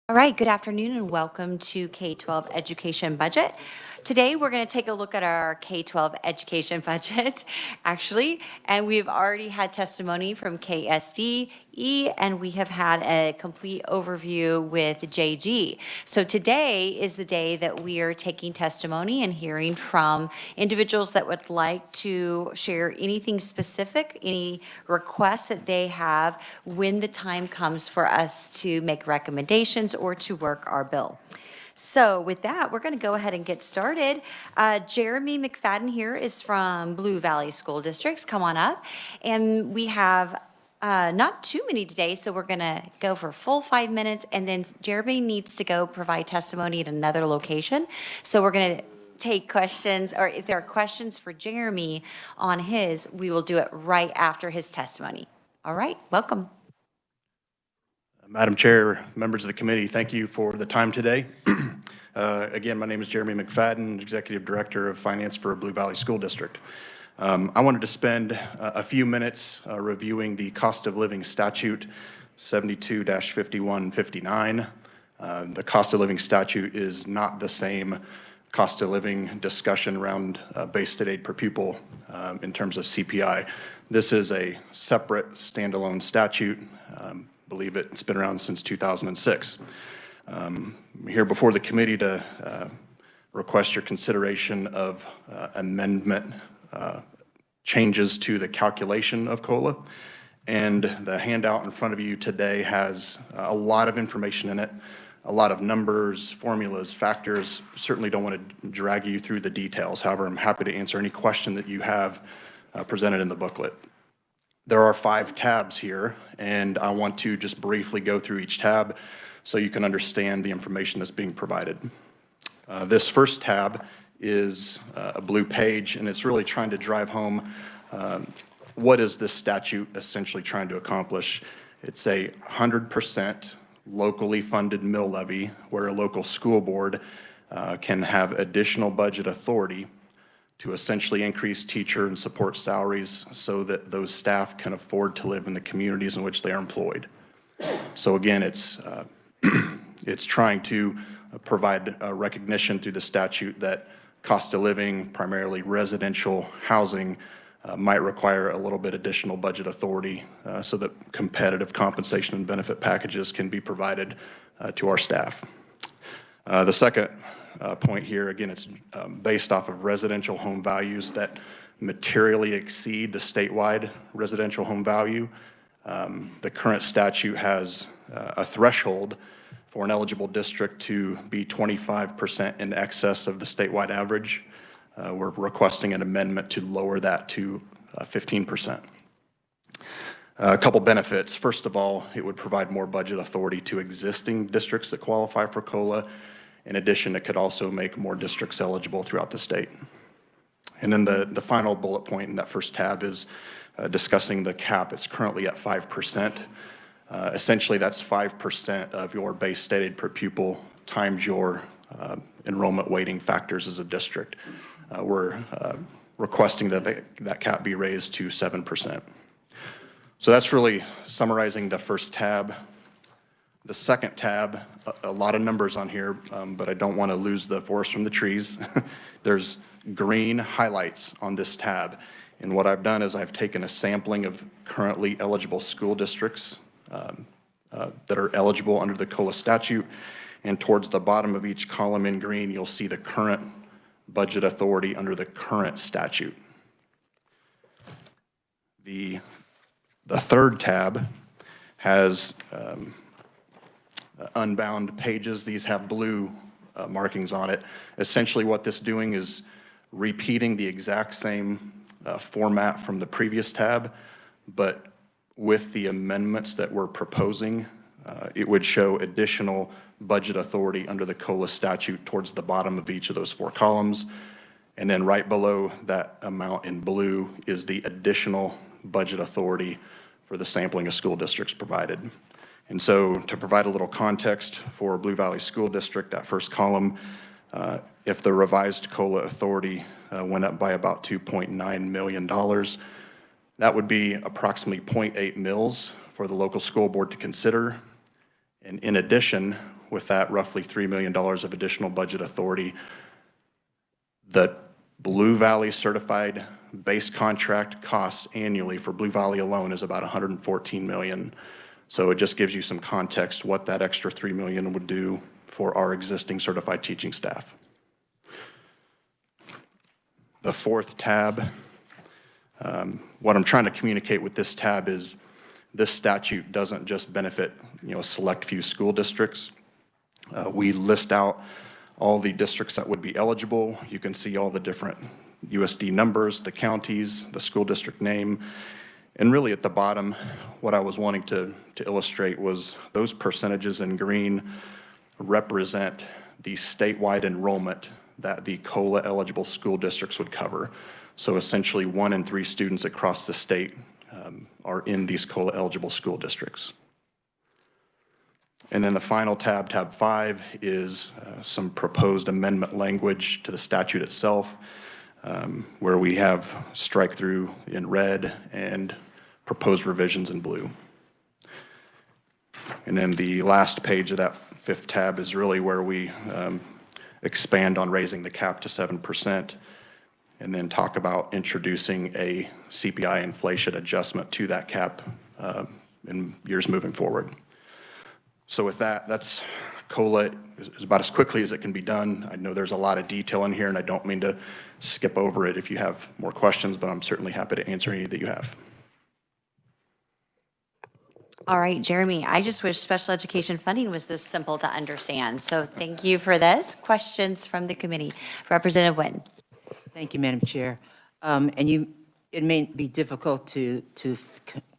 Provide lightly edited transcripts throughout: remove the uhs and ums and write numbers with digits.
All right, good afternoon and welcome to K-12 Education Budget. Today, we're going to take a look at our K-12 education budget, actually, and we've already had testimony from ks.gov, and we have had a complete overview with JG. So today is the day that we are taking testimony and hearing from individuals that would like to share anything specific, any requests that they have when the time comes for us to make recommendations or to work our bill. So with that, we're going to go ahead and get started. Jeremy McFadden here is from Blue Valley School Districts. Come on up. And we have not too many today, so we're going to go for a full 5 minutes, and then Jeremy needs to go provide testimony at another location. So we're going to take questions, or if there are questions for Jeremy on his, we will do it right after his testimony. All right, welcome. Madam Chair, members of the committee, thank you for the time today. Again, my name is Jeremy McFadden, Executive Director of Finance for Blue Valley School District. I wanted to spend a few minutes reviewing the cost of living statute 72-5159. The cost of living statute is not the same cost of living discussion around base state aid per pupil in terms of CPI. This is a separate standalone statute. Believe it's been around since 2006. I'm here before the committee to request your consideration of amendment changes to the calculation of COLA. And the handout in front of you today has a lot of information in it, a lot of numbers, formulas, factors. Certainly don't want to drag you through the details. However, I'm happy to answer any question that you have presented in the booklet. There are 5 tabs here, and I want to just briefly go through each tab so you can understand the information that's being provided. This first tab is a blue page, and it's really trying to drive home what is this statute essentially trying to accomplish. It's a 100% locally funded mill levy where a local school board can have additional budget authority to essentially increase teacher and support salaries so that those staff can afford to live in the communities in which they are employed. So again, it's trying to provide recognition through the statute that cost of living, primarily residential housing, might require a little bit additional budget authority so that competitive compensation and benefit packages can be provided to our staff. The second point here, again, it's based off of residential home values that materially exceed the statewide residential home value. The current statute has a threshold for an eligible district to be 25% in excess of the statewide average. We're requesting an amendment to lower that to 15%. A couple benefits. First of all, it would provide more budget authority to existing districts that qualify for COLA. In addition, it could also make more districts eligible throughout the state. And then the final bullet point in that first tab is discussing the cap. It's currently at 5%. Essentially, that's 5% of your base state aid per pupil times your enrollment weighting factors as a district. We're requesting that that cap be raised to 7%. So that's really summarizing the first tab. The second tab, a lot of numbers on here, but I don't want to lose the forest from the trees. There's green highlights on this tab. And what I've done is I've taken a sampling of currently eligible school districts that are eligible under the COLA statute. And towards the bottom of each column in green, you'll see the current budget authority under the current statute. The third tab has unbound pages. These have blue markings on it. Essentially what this is doing is repeating the exact same format from the previous tab, but with the amendments that we're proposing, it would show additional budget authority under the COLA statute towards the bottom of each of those 4 columns. And then right below that amount in blue is the additional budget authority for the sampling of school districts provided. And so to provide a little context for Blue Valley School District, that first column, if the revised COLA authority went up by about $2.9 million, that would be approximately 0.8 mils for the local school board to consider. And in addition, with that roughly $3 million of additional budget authority. The Blue Valley certified base contract costs annually for Blue Valley alone is about $114 million. So it just gives you some context what that extra $3 million would do for our existing certified teaching staff. The fourth tab, what I'm trying to communicate with this tab is this statute doesn't just benefit, a select few school districts. We list out all the districts that would be eligible. You can see all the different USD numbers, the counties, the school district name. And really at the bottom, what I was wanting to illustrate was those percentages in green represent the statewide enrollment that the COLA eligible school districts would cover. So essentially 1 in 3 students across the state are in these COLA eligible school districts. And then the final tab, tab 5, is some proposed amendment language to the statute itself, where we have strike through in red and proposed revisions in blue. And then the last page of that 5th tab is really where we expand on raising the cap to 7%, and then talk about introducing a CPI inflation adjustment to that cap in years moving forward. So with that, that's COLA is about as quickly as it can be done. I know there's a lot of detail in here, and I don't mean to skip over it if you have more questions, but I'm certainly happy to answer any that you have. All right, Jeremy, I just wish special education funding was this simple to understand. So thank you for this. Questions from the committee. Representative Wynn. Thank you, Madam Chair. It may be difficult to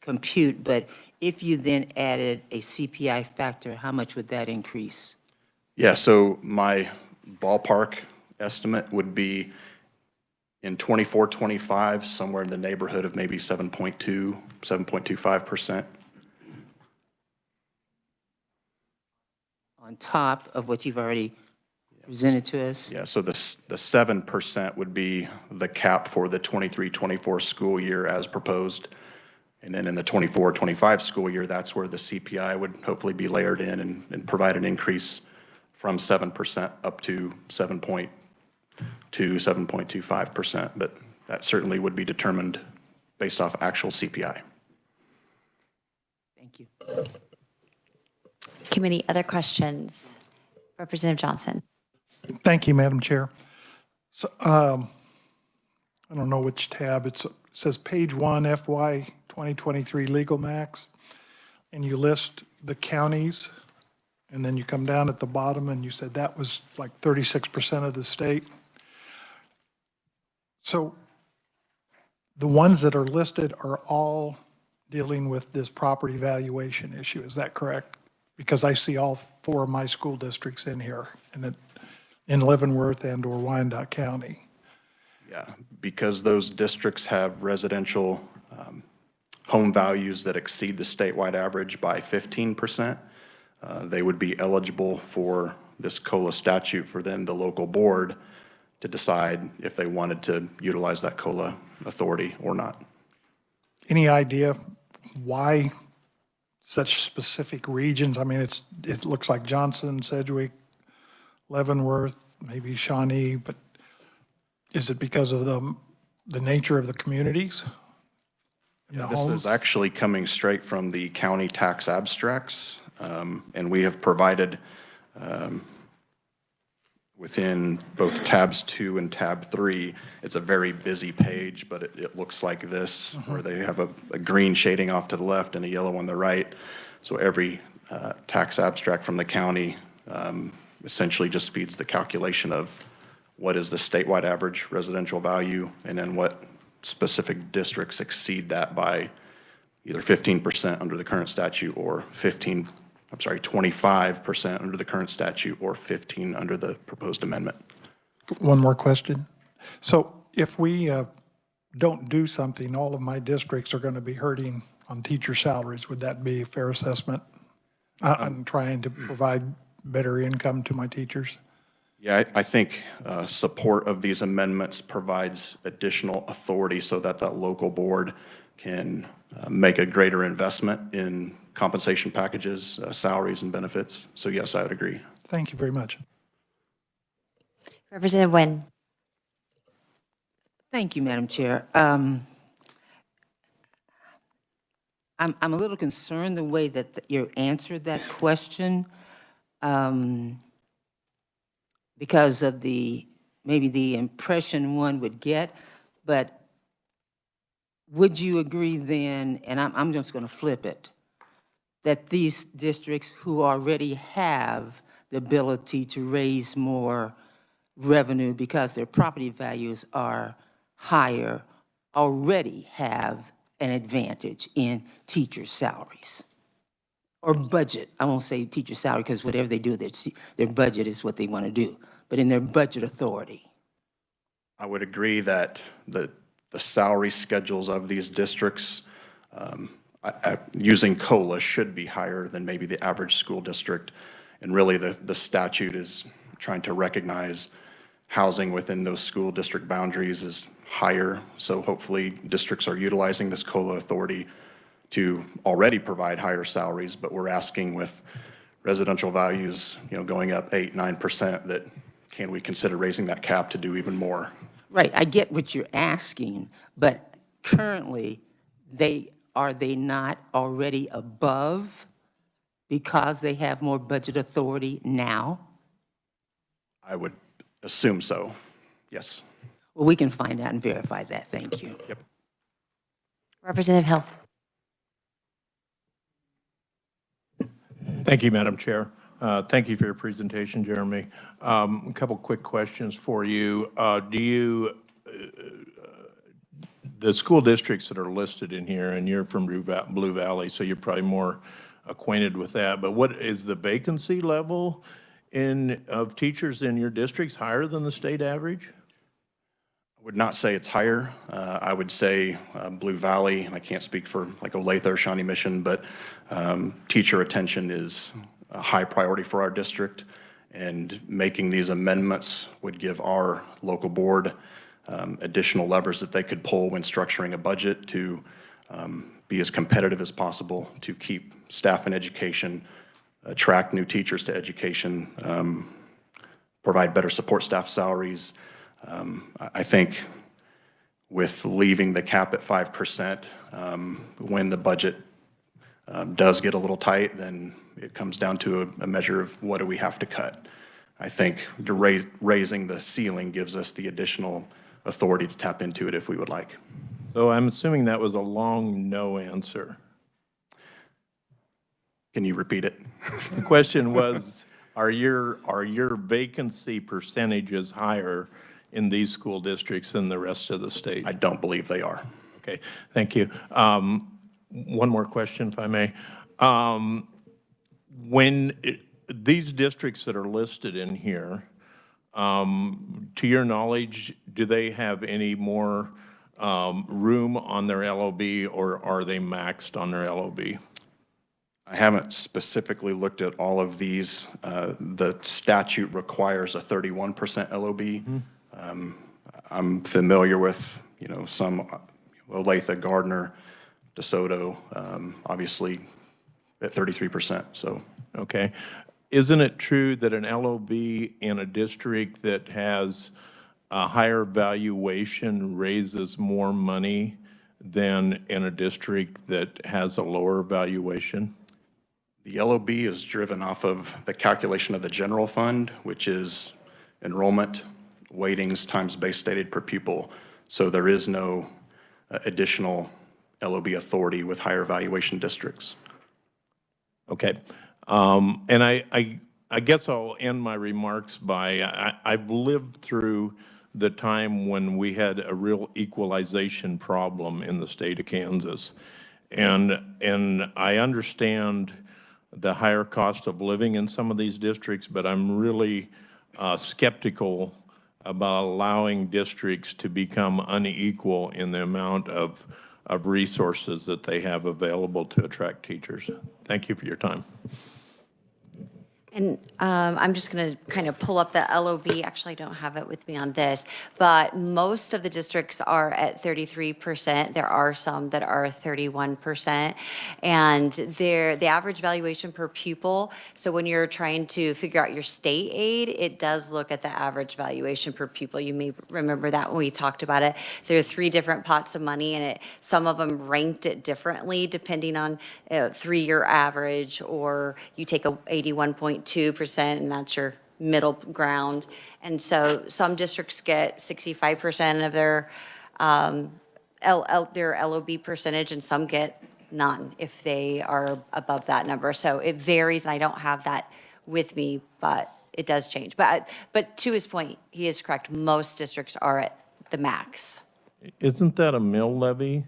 compute, but if you then added a CPI factor, how much would that increase? Yeah, so my ballpark estimate would be in 24-25, somewhere in the neighborhood of maybe 7.2, 7.25%. On top of what you've already presented to us? Yeah, so the 7% would be the cap for the 23-24 school year as proposed. And then in the 24-25 school year, that's where the CPI would hopefully be layered in and provide an increase from 7% up to 7.2, 7.25%. But that certainly would be determined based off actual CPI. Thank you. Committee, other questions? Representative Johnson. Thank you, Madam Chair. So, I don't know which tab. It says page 1, FY 2023 legal max, and you list the counties, and then you come down at the bottom and you said that was like 36% of the state. So the ones that are listed are all dealing with this property valuation issue. Is that correct? Because I see all 4 of my school districts in here, and in Leavenworth and or Wyandotte County. Yeah, because those districts have residential home values that exceed the statewide average by 15%, they would be eligible for this COLA statute for then the local board to decide if they wanted to utilize that COLA authority or not. Any idea why such specific regions? I mean, it looks like Johnson, Sedgwick, Leavenworth, maybe Shawnee, but is it because of the nature of the communities? Yeah, this is actually coming straight from the county tax abstracts, and we have provided within both tabs 2 and tab 3, it's a very busy page, but it looks like this, where they have a green shading off to the left and a yellow on the right. So every tax abstract from the county essentially just feeds the calculation of what is the statewide average residential value, and then what specific districts exceed that by either 15% under the current statute or 25% under the current statute or 15 under the proposed amendment. One more question. So if we don't do something, all of my districts are going to be hurting on teacher salaries. Would that be a fair assessment? I'm trying to provide better income to my teachers. Yeah, I think support of these amendments provides additional authority so that the local board can make a greater investment in compensation packages, salaries, and benefits. So yes, I would agree. Thank you very much. Representative Nguyen. Thank you, Madam Chair. I'm a little concerned the way that you answered that question because of maybe the impression one would get, but would you agree then, and I'm just going to flip it, that these districts who already have the ability to raise more revenue because their property values are higher already have an advantage in teacher salaries? Or budget, I won't say teacher salary because whatever they do, their budget is what they want to do, but in their budget authority. I would agree that the salary schedules of these districts using COLA should be higher than maybe the average school district. And really the statute is trying to recognize housing within those school district boundaries is higher. So hopefully districts are utilizing this COLA authority to already provide higher salaries, but we're asking with residential values, going up 8-9%, that can we consider raising that cap to do even more? Right, I get what you're asking, but currently, are they not already above because they have more budget authority now? I would assume so, yes. Well, we can find out and verify that, thank you. Yep. Representative Hill. Thank you, Madam Chair. Thank you for your presentation, Jeremy. A couple quick questions for you. The school districts that are listed in here, and you're from Blue Valley, so you're probably more acquainted with that, but what is the vacancy level of teachers in your districts higher than the state average? I would not say it's higher. I would say Blue Valley, and I can't speak for like Olathe or Shawnee Mission, but teacher retention is a high priority for our district, and making these amendments would give our local board additional levers that they could pull when structuring a budget to be as competitive as possible, to keep staff in education, attract new teachers to education, provide better support staff salaries. I think with leaving the cap at 5%, when the budget does get a little tight, then it comes down to a measure of what do we have to cut. I think raising the ceiling gives us the additional authority to tap into it if we would like. So I'm assuming that was a long no answer. Can you repeat it? The question was, are your vacancy percentages higher in these school districts than the rest of the state? I don't believe they are. Okay, thank you. One more question, if I may. These districts that are listed in here, to your knowledge, do they have any more room on their LOB, or are they maxed on their LOB? I haven't specifically looked at all of these. The statute requires a 31% LOB. Mm-hmm. I'm familiar with, some Olathe, Gardner, DeSoto, obviously at 33%, so. Okay. Isn't it true that an LOB in a district that has a higher valuation raises more money than in a district that has a lower valuation? The LOB is driven off of the calculation of the general fund, which is enrollment, weightings times base state aid per pupil. So there is no additional LOB authority with higher valuation districts. Okay. And I guess I'll end my remarks by, I've lived through the time when we had a real equalization problem in the state of Kansas. And I understand the higher cost of living in some of these districts, but I'm really skeptical about allowing districts to become unequal in the amount of resources that they have available to attract teachers. Thank you for your time. And I'm just going to kind of pull up the LOB. Actually, I don't have it with me on this, but most of the districts are at 33%. There are some that are 31%. And the average valuation per pupil, so when you're trying to figure out your state aid, it does look at the average valuation per pupil. You may remember that when we talked about it. There are 3 different pots of money, and some of them ranked it differently depending on 3-year average, or you take a 81.2%, and that's your middle ground. And so some districts get 65% of their LOB percentage, and some get none if they are above that number. So it varies, and I don't have that with me, but it does change. But to his point, he is correct. Most districts are at the max. Isn't that a mill levy?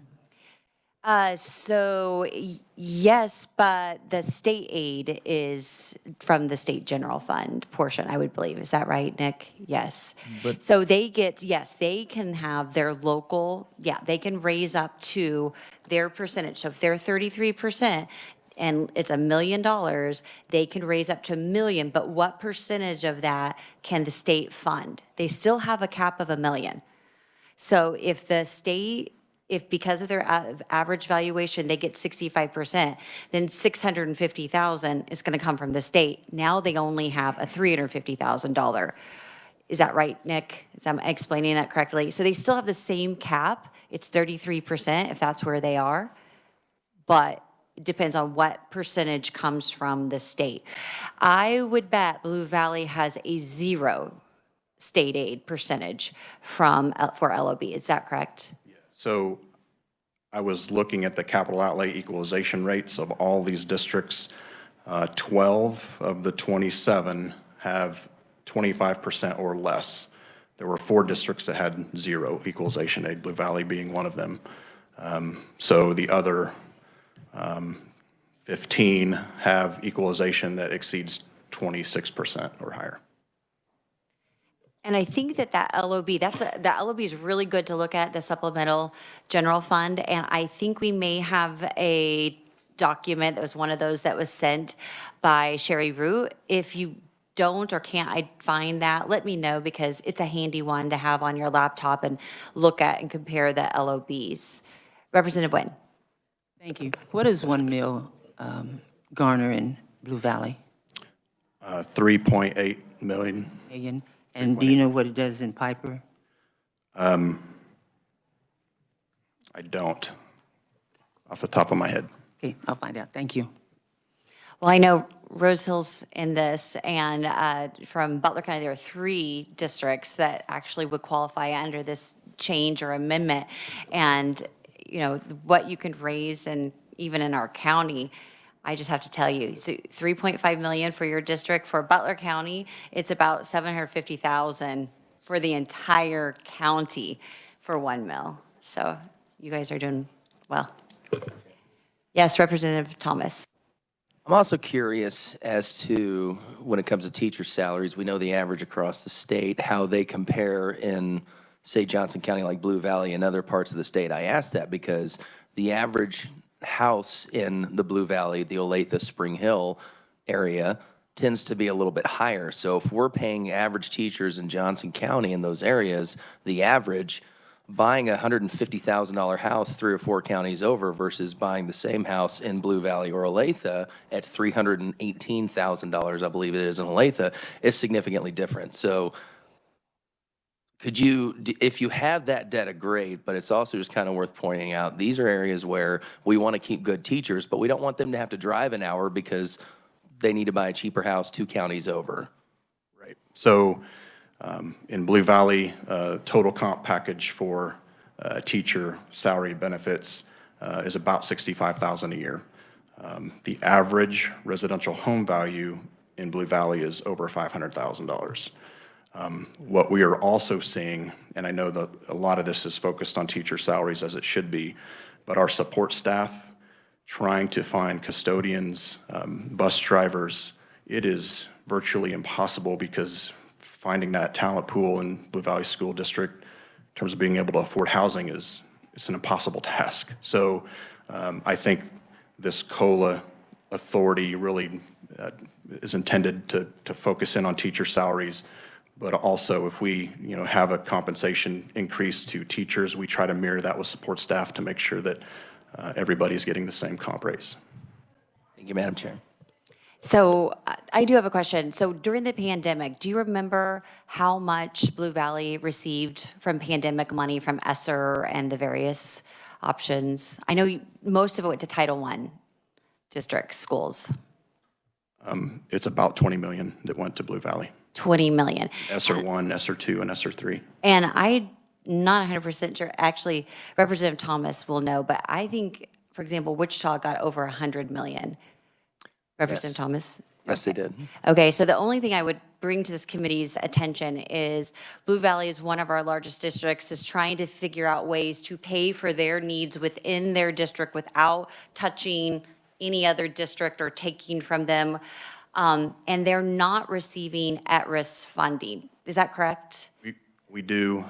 Yes, but the state aid is from the state general fund portion, I would believe. Is that right, Nick? Yes. But- So they get, yes, they can have their local, they can raise up to their percentage. So if they're 33%, and it's $1 million, they can raise up to $1 million, but what percentage of that can the state fund? They still have a cap of $1 million. So if the state, if because of their average valuation, they get 65%, then 650,000 is going to come from the state. Now they only have a $350,000. Is that right, Nick? Is I'm explaining that correctly? So they still have the same cap. It's 33% if that's where they are, but it depends on what percentage comes from the state. I would bet Blue Valley has a 0 state aid percentage for LOB. Is that correct? So I was looking at the capital outlay equalization rates of all these districts. 12 of the 27 have 25% or less. There were 4 districts that had 0 equalization aid, Blue Valley being one of them. So the other 15 have equalization that exceeds 26% or higher. And I think that LOB, the LOB is really good to look at, the supplemental general fund. And I think we may have a document that was one of those that was sent by Sherry Root. If you don't or can't find that, let me know, because it's a handy one to have on your laptop and look at and compare the LOBs. Representative Nguyen. Thank you. What does 1 mil garner in Blue Valley? 3.8 million. Million? And do you know what it does in Piper? I don't, off the top of my head. Okay, I'll find out. Thank you. Well, I know Rose Hill's in this, and from Butler County, there are 3 districts that actually would qualify under this change or amendment. And, you know, what you can raise, and even in our county, I just have to tell you, so 3.5 million for your district. For Butler County, it's about 750,000 for the entire county for 1 mil. So you guys are doing well. Yes, Representative Thomas. I'm also curious as to, when it comes to teacher salaries, we know the average across the state, how they compare in, say, Johnson County, like Blue Valley, and other parts of the state. I ask that because the average house in the Blue Valley, the Olathe, Spring Hill area, tends to be a little bit higher. So if we're paying average teachers in Johnson County in those areas, the average, buying a $150,000 house 3 or 4 counties over versus buying the same house in Blue Valley or Olathe at $318,000, I believe it is in Olathe, is significantly different. So could you, if you have that data, great, but it's also just kind of worth pointing out, these are areas where we want to keep good teachers, but we don't want them to have to drive an hour because they need to buy a cheaper house 2 counties over. Right. So in Blue Valley, total comp package for teacher salary benefits is about $65,000 a year. The average residential home value in Blue Valley is over $500,000. What we are also seeing, and I know that a lot of this is focused on teacher salaries, as it should be, but our support staff trying to find custodians, bus drivers, it is virtually impossible, because finding that talent pool in Blue Valley School District in terms of being able to afford housing it's an impossible task. So I think this COLA authority really is intended to focus in on teacher salaries. But also, if we, have a compensation increase to teachers, we try to mirror that with support staff to make sure that everybody's getting the same comp raise. Thank you, Madam Chair. So I do have a question. So during the pandemic, do you remember how much Blue Valley received from pandemic money from ESSER and the various options? I know most of it went to Title I district schools. It's about 20 million that went to Blue Valley. 20 million. ESSER 1, ESSER 2, and ESSER 3. And I'm not 100% sure, actually, Representative Thomas will know, but I think, for example, Wichita got over 100 million. Representative Thomas? Yes, they did. Okay, so the only thing I would bring to this committee's attention is Blue Valley is one of our largest districts, is trying to figure out ways to pay for their needs within their district without touching any other district or taking from them. And they're not receiving at-risk funding. Is that correct? We do.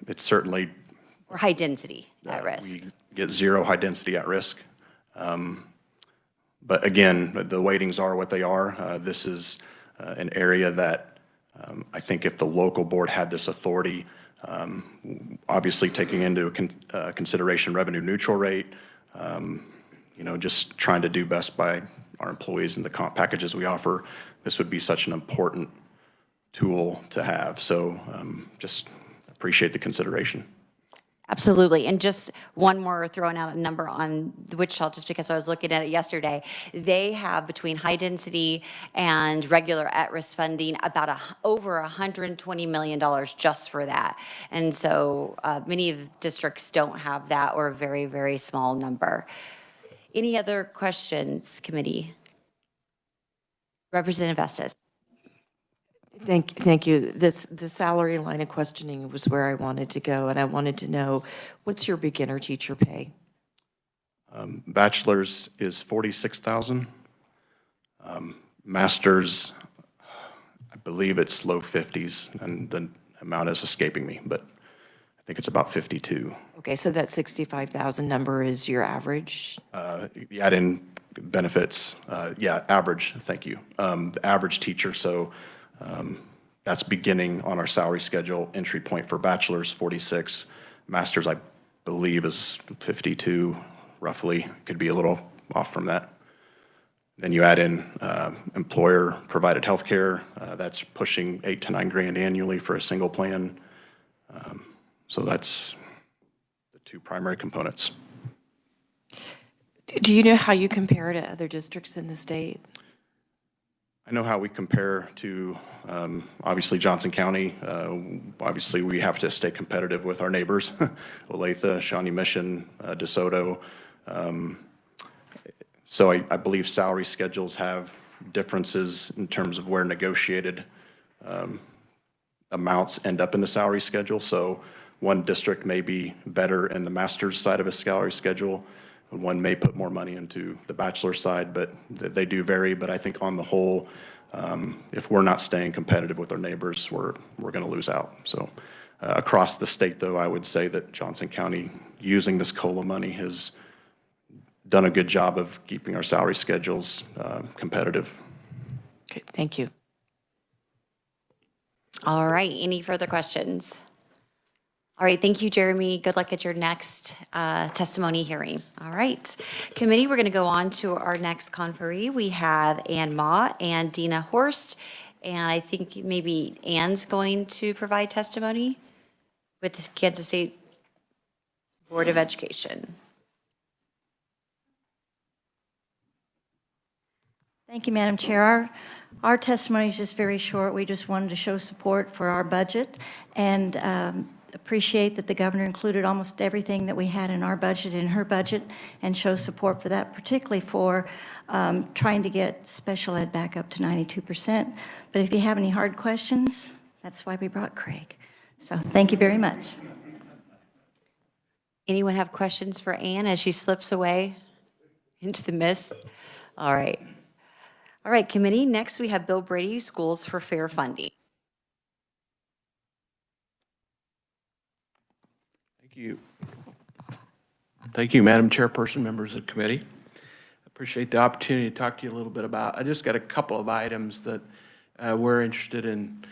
It's certainly. Or high density at risk? We get 0 high density at risk. But again, the weightings are what they are. This is an area that I think if the local board had this authority, obviously taking into consideration revenue neutral rate, just trying to do best by our employees and the comp packages we offer, this would be such an important tool to have. So just appreciate the consideration. Absolutely. And just one more, throwing out a number on the Wichita, just because I was looking at it yesterday. They have, between high density and regular at-risk funding, about over $120 million just for that. And so many of the districts don't have that, or a very, very small number. Any other questions, Representative Estes? Thank you. The salary line of questioning was where I wanted to go, and I wanted to know, what's your beginner teacher pay? Bachelor's is 46,000. Master's, I believe it's low 50s, and the amount is escaping me, but I think it's about 52. Okay, so that 65,000 number is your average? You add in benefits, average, thank you. The average teacher, so that's beginning on our salary schedule. Entry point for bachelor's, 46. Master's, I believe, is 52, roughly. Could be a little off from that. Then you add in employer-provided health care. That's pushing $8 to $9 grand annually for a single plan. So that's the 2 primary components. Do you know how you compare to other districts in the state? I know how we compare to, obviously, Johnson County. Obviously, we have to stay competitive with our neighbors, Olathe, Shawnee Mission, DeSoto. So I believe salary schedules have differences in terms of where negotiated amounts end up in the salary schedule. So one district may be better in the master's side of a salary schedule, and one may put more money into the bachelor's side, but they do vary. But I think on the whole, if we're not staying competitive with our neighbors, we're going to lose out. So across the state, though, I would say that Johnson County, using this COLA money, has done a good job of keeping our salary schedules competitive. Okay, thank you. All right, any further questions? All right, thank you, Jeremy. Good luck at your next testimony hearing. All right, committee, we're going to go on to our next conferee. We have Ann Ma and Dina Horst, and I think maybe Ann's going to provide testimony with the Kansas State Board of Education. Thank you, Madam Chair. Our testimony is just very short. We just wanted to show support for our budget and appreciate that the governor included almost everything that we had in our budget in her budget, and show support for that, particularly for trying to get special ed back up to 92%. But if you have any hard questions, that's why we brought Craig. So thank you very much. Anyone have questions for Ann as she slips away into the mist? All right. All right, committee, next we have Bill Brady, Schools for Fair Funding. Thank you. Thank you, Madam Chairperson, members of the committee. Appreciate the opportunity to talk to you a little bit about. I just got a couple of items that we're interested in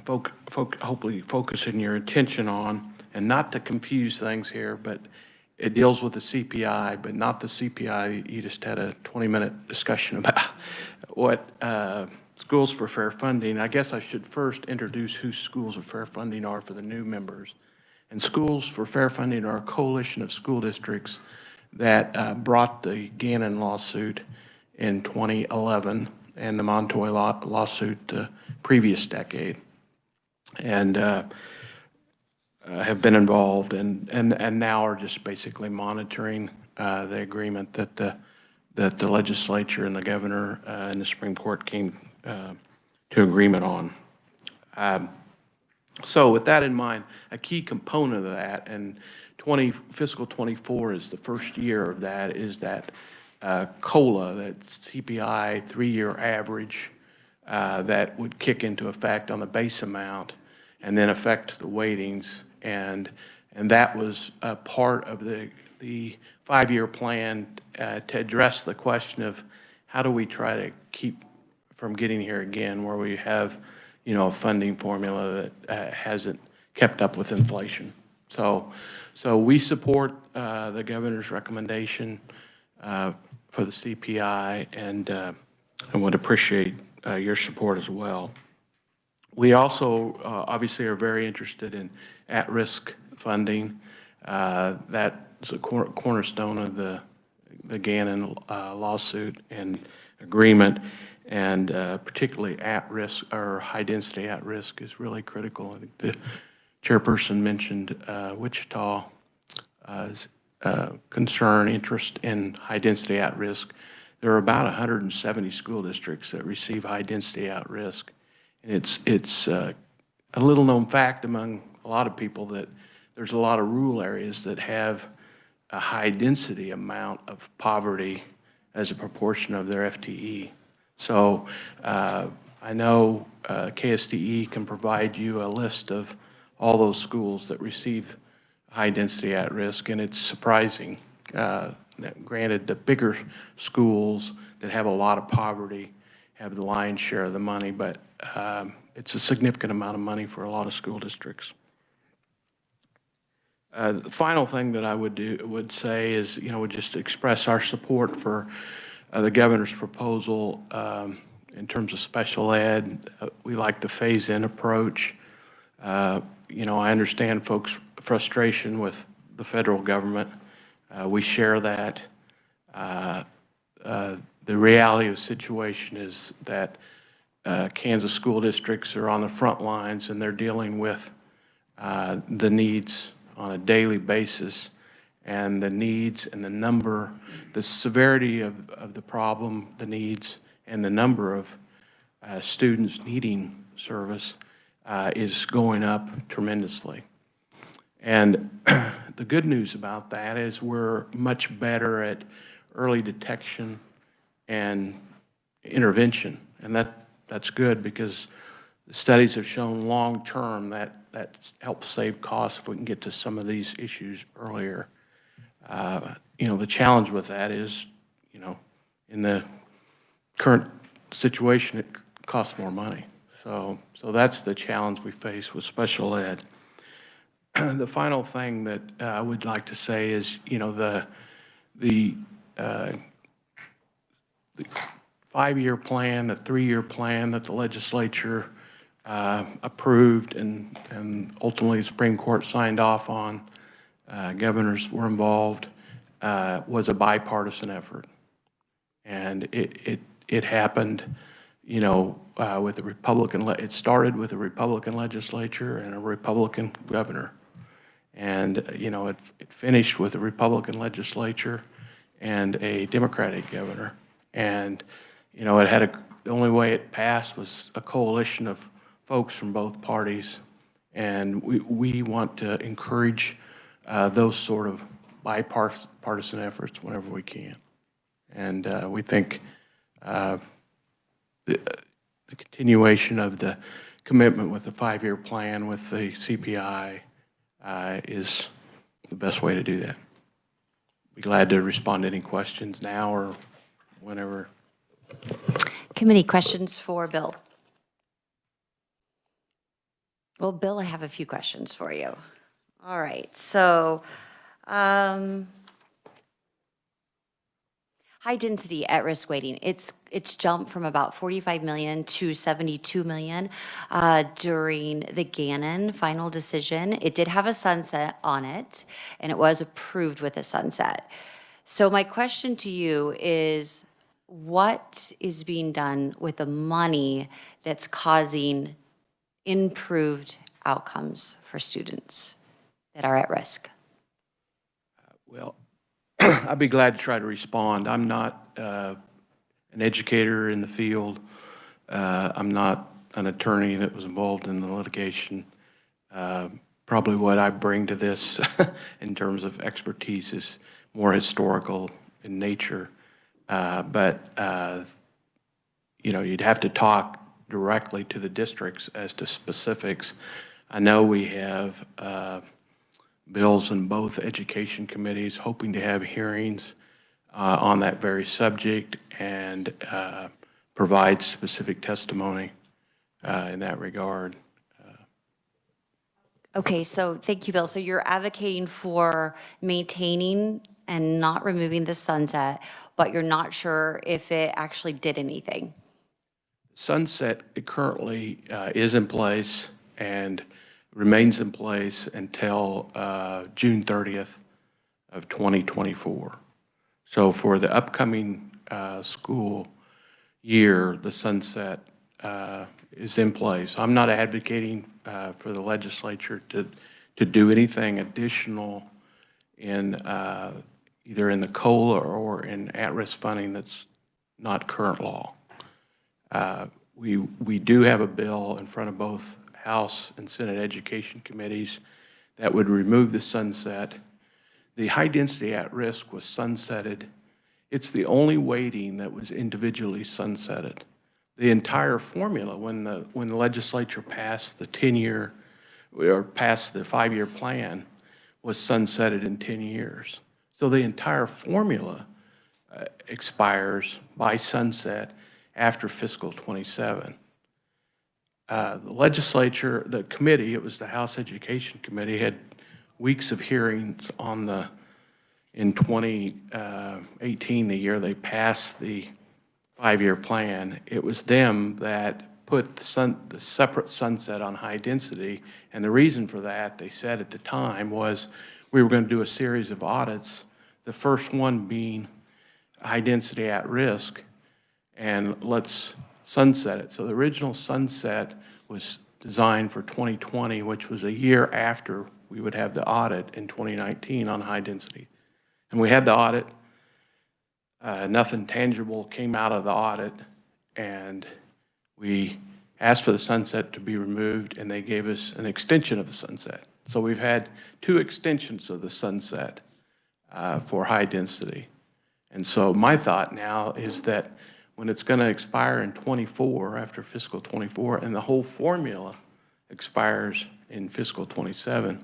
hopefully focusing your attention on, and not to confuse things here, but it deals with the CPI, but not the CPI you just had a 20-minute discussion about. What Schools for Fair Funding, I guess I should first introduce who Schools for Fair Funding are for the new members. And Schools for Fair Funding are a coalition of school districts that brought the Gannon lawsuit in 2011 and the Montoy lawsuit the previous decade, and have been involved and now are just basically monitoring the agreement that the legislature and the governor and the Supreme Court came to agreement on. So with that in mind, a key component of that, and fiscal 24 is the first year of that, is that COLA, that CPI 3-year average that would kick into effect on the base amount and then affect the weightings. And that was a part of the 5-year plan to address the question of how do we try to keep from getting here again where we have, a funding formula that hasn't kept up with inflation. So we support the governor's recommendation for the CPI, and would appreciate your support as well. We also obviously are very interested in at-risk funding. That's a cornerstone of the Gannon lawsuit and agreement, and particularly at-risk or high-density at-risk is really critical. I think the chairperson mentioned Wichita's concern, interest in high-density at-risk. There are about 170 school districts that receive high-density at-risk. And it's a little-known fact among a lot of people that there's a lot of rural areas that have a high-density amount of poverty as a proportion of their FTE. So I know KSDE can provide you a list of all those schools that receive high-density at-risk, and it's surprising. Granted, the bigger schools that have a lot of poverty have the lion's share of the money, but it's a significant amount of money for a lot of school districts. The final thing that I would say is, would just express our support for the governor's proposal in terms of special ed. We like the phase-in approach. I understand folks' frustration with the federal government. We share that. The reality of the situation is that Kansas school districts are on the front lines, and they're dealing with the needs on a daily basis, and the needs and the severity of the problem, the needs, and the number of students needing service is going up tremendously. And the good news about that is we're much better at early detection and intervention, and that's good because the studies have shown long-term that helps save costs if we can get to some of these issues earlier. The challenge with that is, in the current situation, it costs more money. So that's the challenge we face with special ed. The final thing that I would like to say is, the 5-year plan, the 3-year plan that the legislature approved and ultimately the Supreme Court signed off on, governors were involved, was a bipartisan effort. And it happened, with the Republican, it started with a Republican legislature and a Republican governor. And, it finished with a Republican legislature and a Democratic governor. And, the only way it passed was a coalition of folks from both parties. And we want to encourage those sort of bipartisan efforts whenever we can. And we think the continuation of the commitment with the 5-year plan with the CPI is the best way to do that. be glad to respond to any questions now or whenever. Committee questions for Bill? Well, Bill, I have a few questions for you. All right, so high density at-risk weighting, it's jumped from about 45 million to 72 million during the Gannon final decision. It did have a sunset on it, and it was approved with a sunset. So my question to you is, what is being done with the money that's causing improved outcomes for students that are at risk? Well, I'd be glad to try to respond. I'm not an educator in the field. I'm not an attorney that was involved in the litigation. Probably what I bring to this in terms of expertise is more historical in nature. But you know, you'd have to talk directly to the districts as to specifics. I know we have bills in both education committees hoping to have hearings on that very subject and provide specific testimony in that regard. Okay, so thank you, Bill. So you're advocating for maintaining and not removing the sunset, but you're not sure if it actually did anything. Sunset currently is in place and remains in place until June 30th of 2024. So for the upcoming school year, the sunset is in place. I'm not advocating for the legislature to do anything additional in either in the COLA or in at-risk funding that's not current law. We do have a bill in front of both House and Senate Education Committees that would remove the sunset. The high-density at-risk was sunsetted. It's the only weighting that was individually sunsetted. The entire formula, when the legislature passed the 10-year or passed the 5-year plan, was sunsetted in 10 years. So the entire formula expires by sunset after fiscal 27. The legislature, the committee, it was the House Education Committee, had weeks of hearings on in 2018, the year they passed the 5-year plan. It was them that put the separate sunset on high density, and the reason for that, they said at the time, was we were going to do a series of audits, the first one being high density at risk, and let's sunset it. So the original sunset was designed for 2020, which was a year after we would have the audit in 2019 on high density. And we had the audit. Nothing tangible came out of the audit, and we asked for the sunset to be removed, and they gave us an extension of the sunset. So we've had 2 extensions of the sunset for high density. And so my thought now is that when it's going to expire in 24, after fiscal 24, and the whole formula expires in fiscal 27,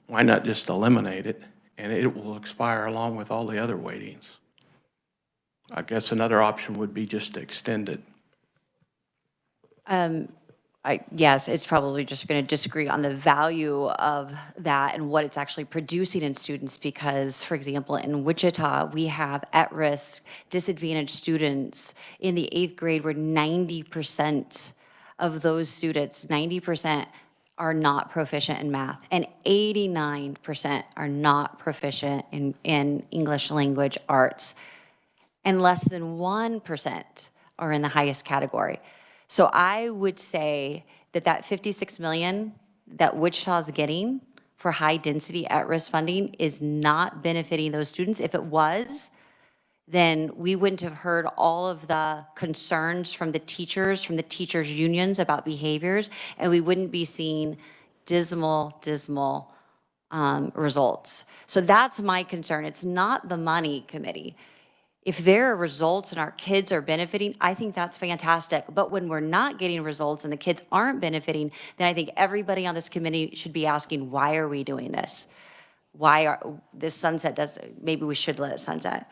why not just eliminate it, and it will expire along with all the other weightings? I guess another option would be just to extend it. Yes, it's probably just going to disagree on the value of that and what it's actually producing in students because, for example, in Wichita, we have at-risk disadvantaged students in the 8th grade where 90% of those students, 90% are not proficient in math, and 89% are not proficient in English language arts, and less than 1% are in the highest category. So I would say that 56 million that Wichita is getting for high density at-risk funding is not benefiting those students. If it was, then we wouldn't have heard all of the concerns from the teachers unions about behaviors, and we wouldn't be seeing dismal results. So that's my concern. It's not the money, committee. If there are results and our kids are benefiting, I think that's fantastic. But when we're not getting results and the kids aren't benefiting, then I think everybody on this committee should be asking, why are we doing this? this sunset does, maybe we should let it sunset.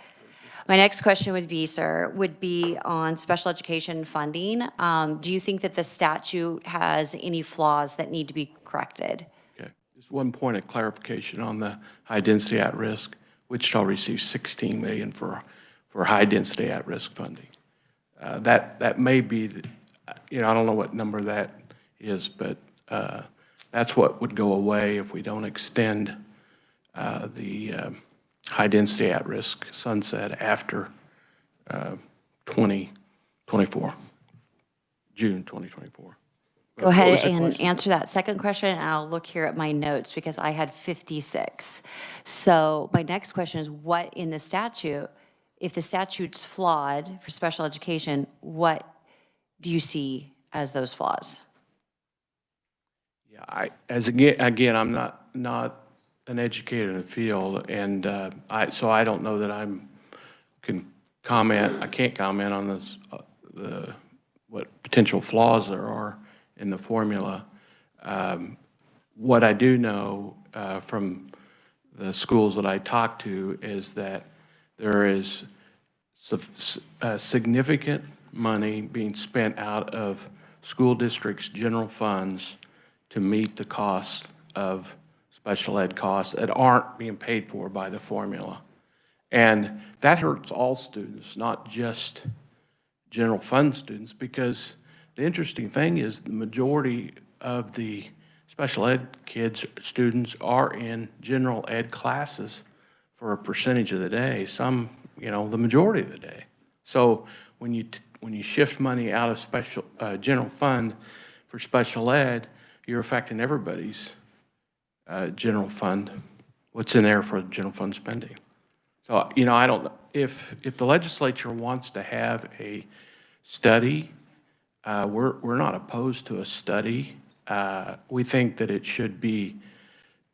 My next question would be, sir, would be on special education funding. Do you think that the statute has any flaws that need to be corrected? Okay, just one point of clarification on the high-density at-risk. Wichita receives $16 million for high-density at-risk funding. That may be, I don't know what number that is, but that's what would go away if we don't extend the high-density at-risk sunset after 2024, June 2024. Go ahead and answer that second question, and I'll look here at my notes because I had 56. So my next question is, what in the statute, if the statute's flawed for special education, what do you see as those flaws? Yeah, again, I'm not an educator in the field, and so I don't know that I can't comment on this, what potential flaws there are in the formula. What I do know from the schools that I talk to is that there is significant money being spent out of school districts' general funds to meet the costs of special ed costs that aren't being paid for by the formula. And that hurts all students, not just general fund students, because the interesting thing is the majority of the special ed students are in general ed classes for a percentage of the day, some, the majority of the day. So when you shift money out of general fund for special ed, you're affecting everybody's general fund, what's in there for general fund spending. So, I don't, if the legislature wants to have a study, we're not opposed to a study. We think that it should be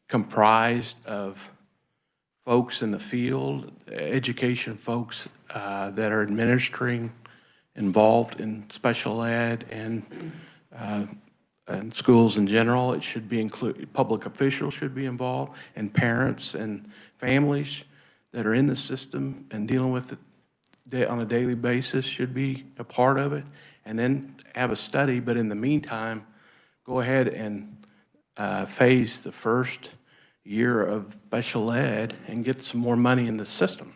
comprised of folks in the field, education folks that are involved in special ed and schools in general. It should be public officials should be involved, and parents and families that are in the system and dealing with it on a daily basis should be a part of it, and then have a study. But in the meantime, go ahead and phase the first year of special ed and get some more money in the system.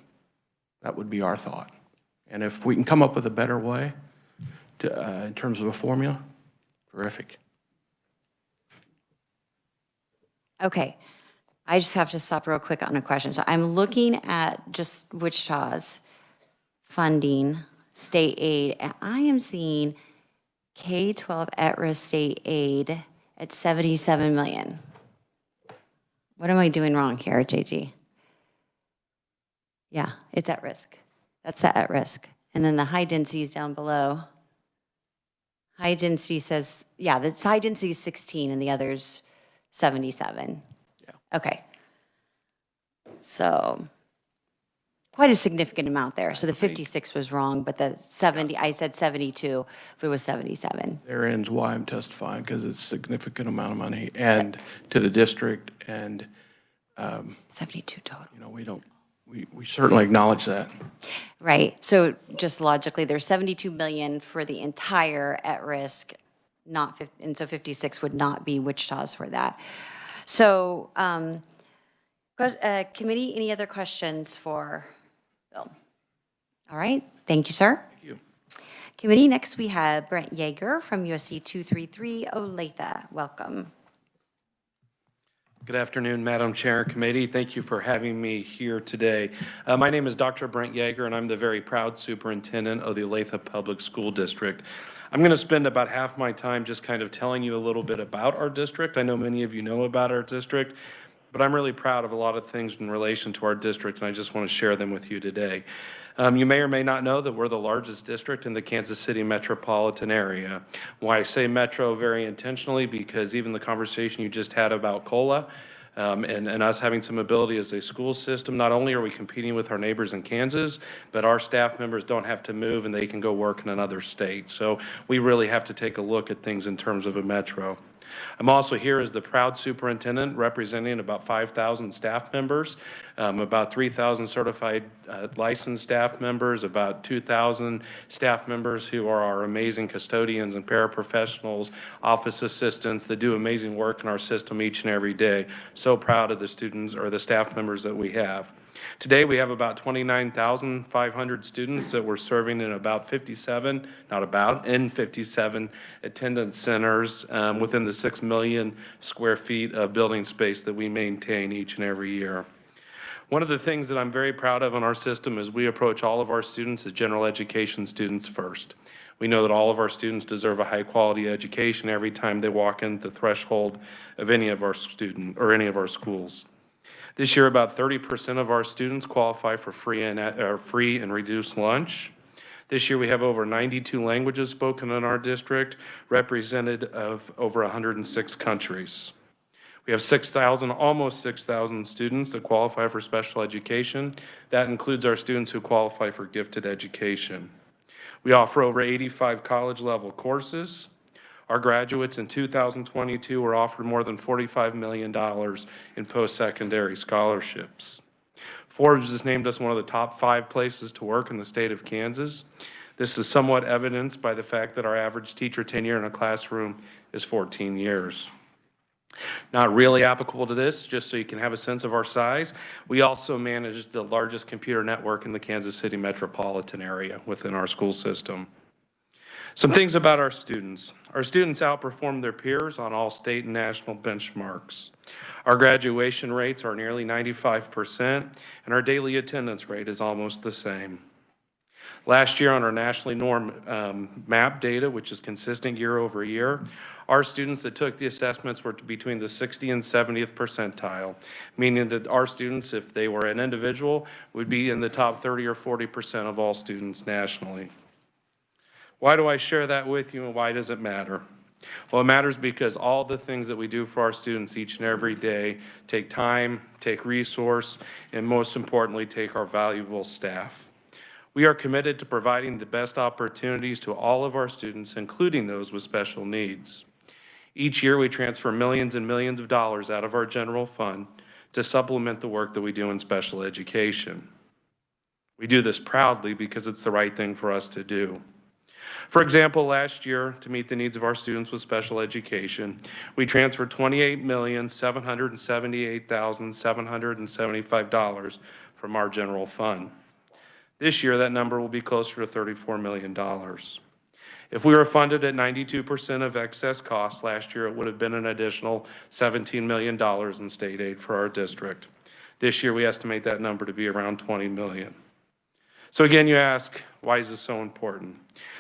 That would be our thought. And if we can come up with a better way in terms of a formula, terrific. Okay, I just have to stop real quick on a question. So I'm looking at just Wichita's funding, state aid, and I am seeing K-12 at-risk state aid at $77 million. What am I doing wrong here, JG? Yeah, it's at risk. That's the at risk. And then the high density is down below. High density says, yeah, the high density is 16 and the other's 77. Yeah. Okay. So quite a significant amount there. So the 56 was wrong, but the 70, I said 72, but it was 77. Therein's why I'm testifying, because it's a significant amount of money, and to the district, and 72 total. we certainly acknowledge that. Right. So just logically, there's 72 million for the entire at-risk, not 50, and so 56 would not be Wichita's for that. So, committee, any other questions for Bill? All right. Thank you, sir. Thank you. Committee, next we have Brent Yeager from USC 233 Olathe. Welcome. Good afternoon, Madam Chair and Committee. Thank you for having me here today. My name is Dr. Brent Yeager, and I'm the very proud superintendent of the Olathe Public School District. I'm going to spend about half my time just kind of telling you a little bit about our district. I know many of you know about our district, but I'm really proud of a lot of things in relation to our district, and I just want to share them with you today. You may or may not know that we're the largest district in the Kansas City metropolitan area. Why I say metro very intentionally, because even the conversation you just had about COLA and us having some ability as a school system, not only are we competing with our neighbors in Kansas, but our staff members don't have to move and they can go work in another state. So we really have to take a look at things in terms of a metro. I'm also here as the proud superintendent representing about 5,000 staff members, about 3,000 certified licensed staff members, about 2,000 staff members who are our amazing custodians and paraprofessionals, office assistants that do amazing work in our system each and every day. So proud of the students or the staff members that we have. Today, we have about 29,500 students that we're serving in about 57, not about, in 57 attendance centers within the 6 million square feet of building space that we maintain each and every year. One of the things that I'm very proud of in our system is we approach all of our students as general education students first. We know that all of our students deserve a high-quality education every time they walk in the threshold of any of our any of our schools. This year, about 30% of our students qualify for free and reduced lunch. This year, we have over 92 languages spoken in our district, represented of over 106 countries. We have almost 6,000 students that qualify for special education. That includes our students who qualify for gifted education. We offer over 85 college-level courses. Our graduates in 2022 were offered more than $45 million in post-secondary scholarships. Forbes has named us one of the top 5 places to work in the state of Kansas. This is somewhat evidenced by the fact that our average teacher tenure in a classroom is 14 years. Not really applicable to this, just so you can have a sense of our size, we also manage the largest computer network in the Kansas City metropolitan area within our school system. Some things about our students. Our students outperform their peers on all state and national benchmarks. Our graduation rates are nearly 95%, and our daily attendance rate is almost the same. Last year on our nationally normed MAP data, which is consistent year over year, our students that took the assessments were between the 60th and 70th percentile, meaning that our students, if they were an individual, would be in the top 30 or 40% of all students nationally. Why do I share that with you, and why does it matter? Well, it matters because all the things that we do for our students each and every day take time, take resource, and most importantly, take our valuable staff. We are committed to providing the best opportunities to all of our students, including those with special needs. Each year, we transfer millions and millions of dollars out of our general fund to supplement the work that we do in special education. We do this proudly because it's the right thing for us to do. For example, last year, to meet the needs of our students with special education, we transferred $28,778,775 from our general fund. This year, that number will be closer to $34 million. If we were funded at 92% of excess costs last year, it would have been an additional $17 million in state aid for our district. This year, we estimate that number to be around $20 million. So again, you ask, why is this so important?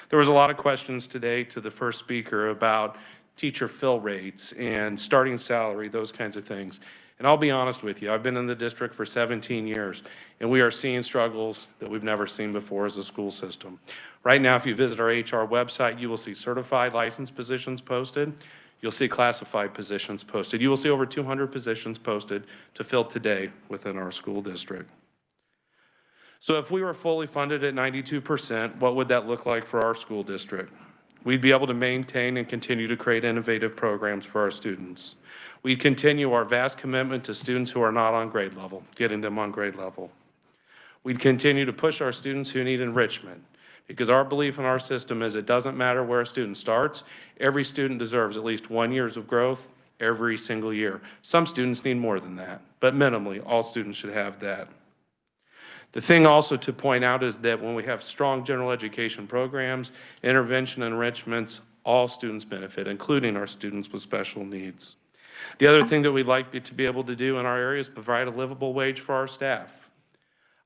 There was a lot of questions today to the first speaker about teacher fill rates and starting salary, those kinds of things. And I'll be honest with you, I've been in the district for 17 years, and we are seeing struggles that we've never seen before as a school system. Right now, if you visit our HR website, you will see certified licensed positions posted. You'll see classified positions posted. You will see over 200 positions posted to fill today within our school district. So if we were fully funded at 92%, what would that look like for our school district? We'd be able to maintain and continue to create innovative programs for our students. We'd continue our vast commitment to students who are not on grade level, getting them on grade level. We'd continue to push our students who need enrichment, because our belief in our system is it doesn't matter where a student starts, every student deserves at least 1 year of growth every single year. Some students need more than that, but minimally, all students should have that. The thing also to point out is that when we have strong general education programs, intervention enrichments, all students benefit, including our students with special needs. The other thing that we'd like to be able to do in our area is provide a livable wage for our staff.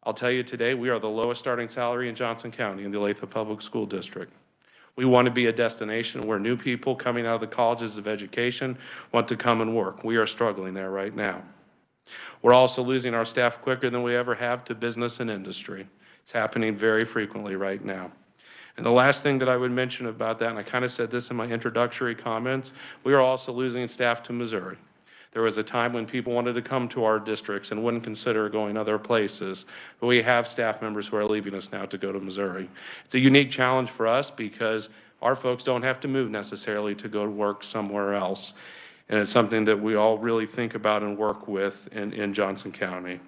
I'll tell you today, we are the lowest starting salary in Johnson County in the Olathe Public School District. We want to be a destination where new people coming out of the colleges of education want to come and work. We are struggling there right now. We're also losing our staff quicker than we ever have to business and industry. It's happening very frequently right now. And the last thing that I would mention about that, and I kind of said this in my introductory comments, we are also losing staff to Missouri. There was a time when people wanted to come to our districts and wouldn't consider going other places, but we have staff members who are leaving us now to go to Missouri. It's a unique challenge for us because our folks don't have to move necessarily to go to work somewhere else. And it's something that we all really think about and work with in Johnson County.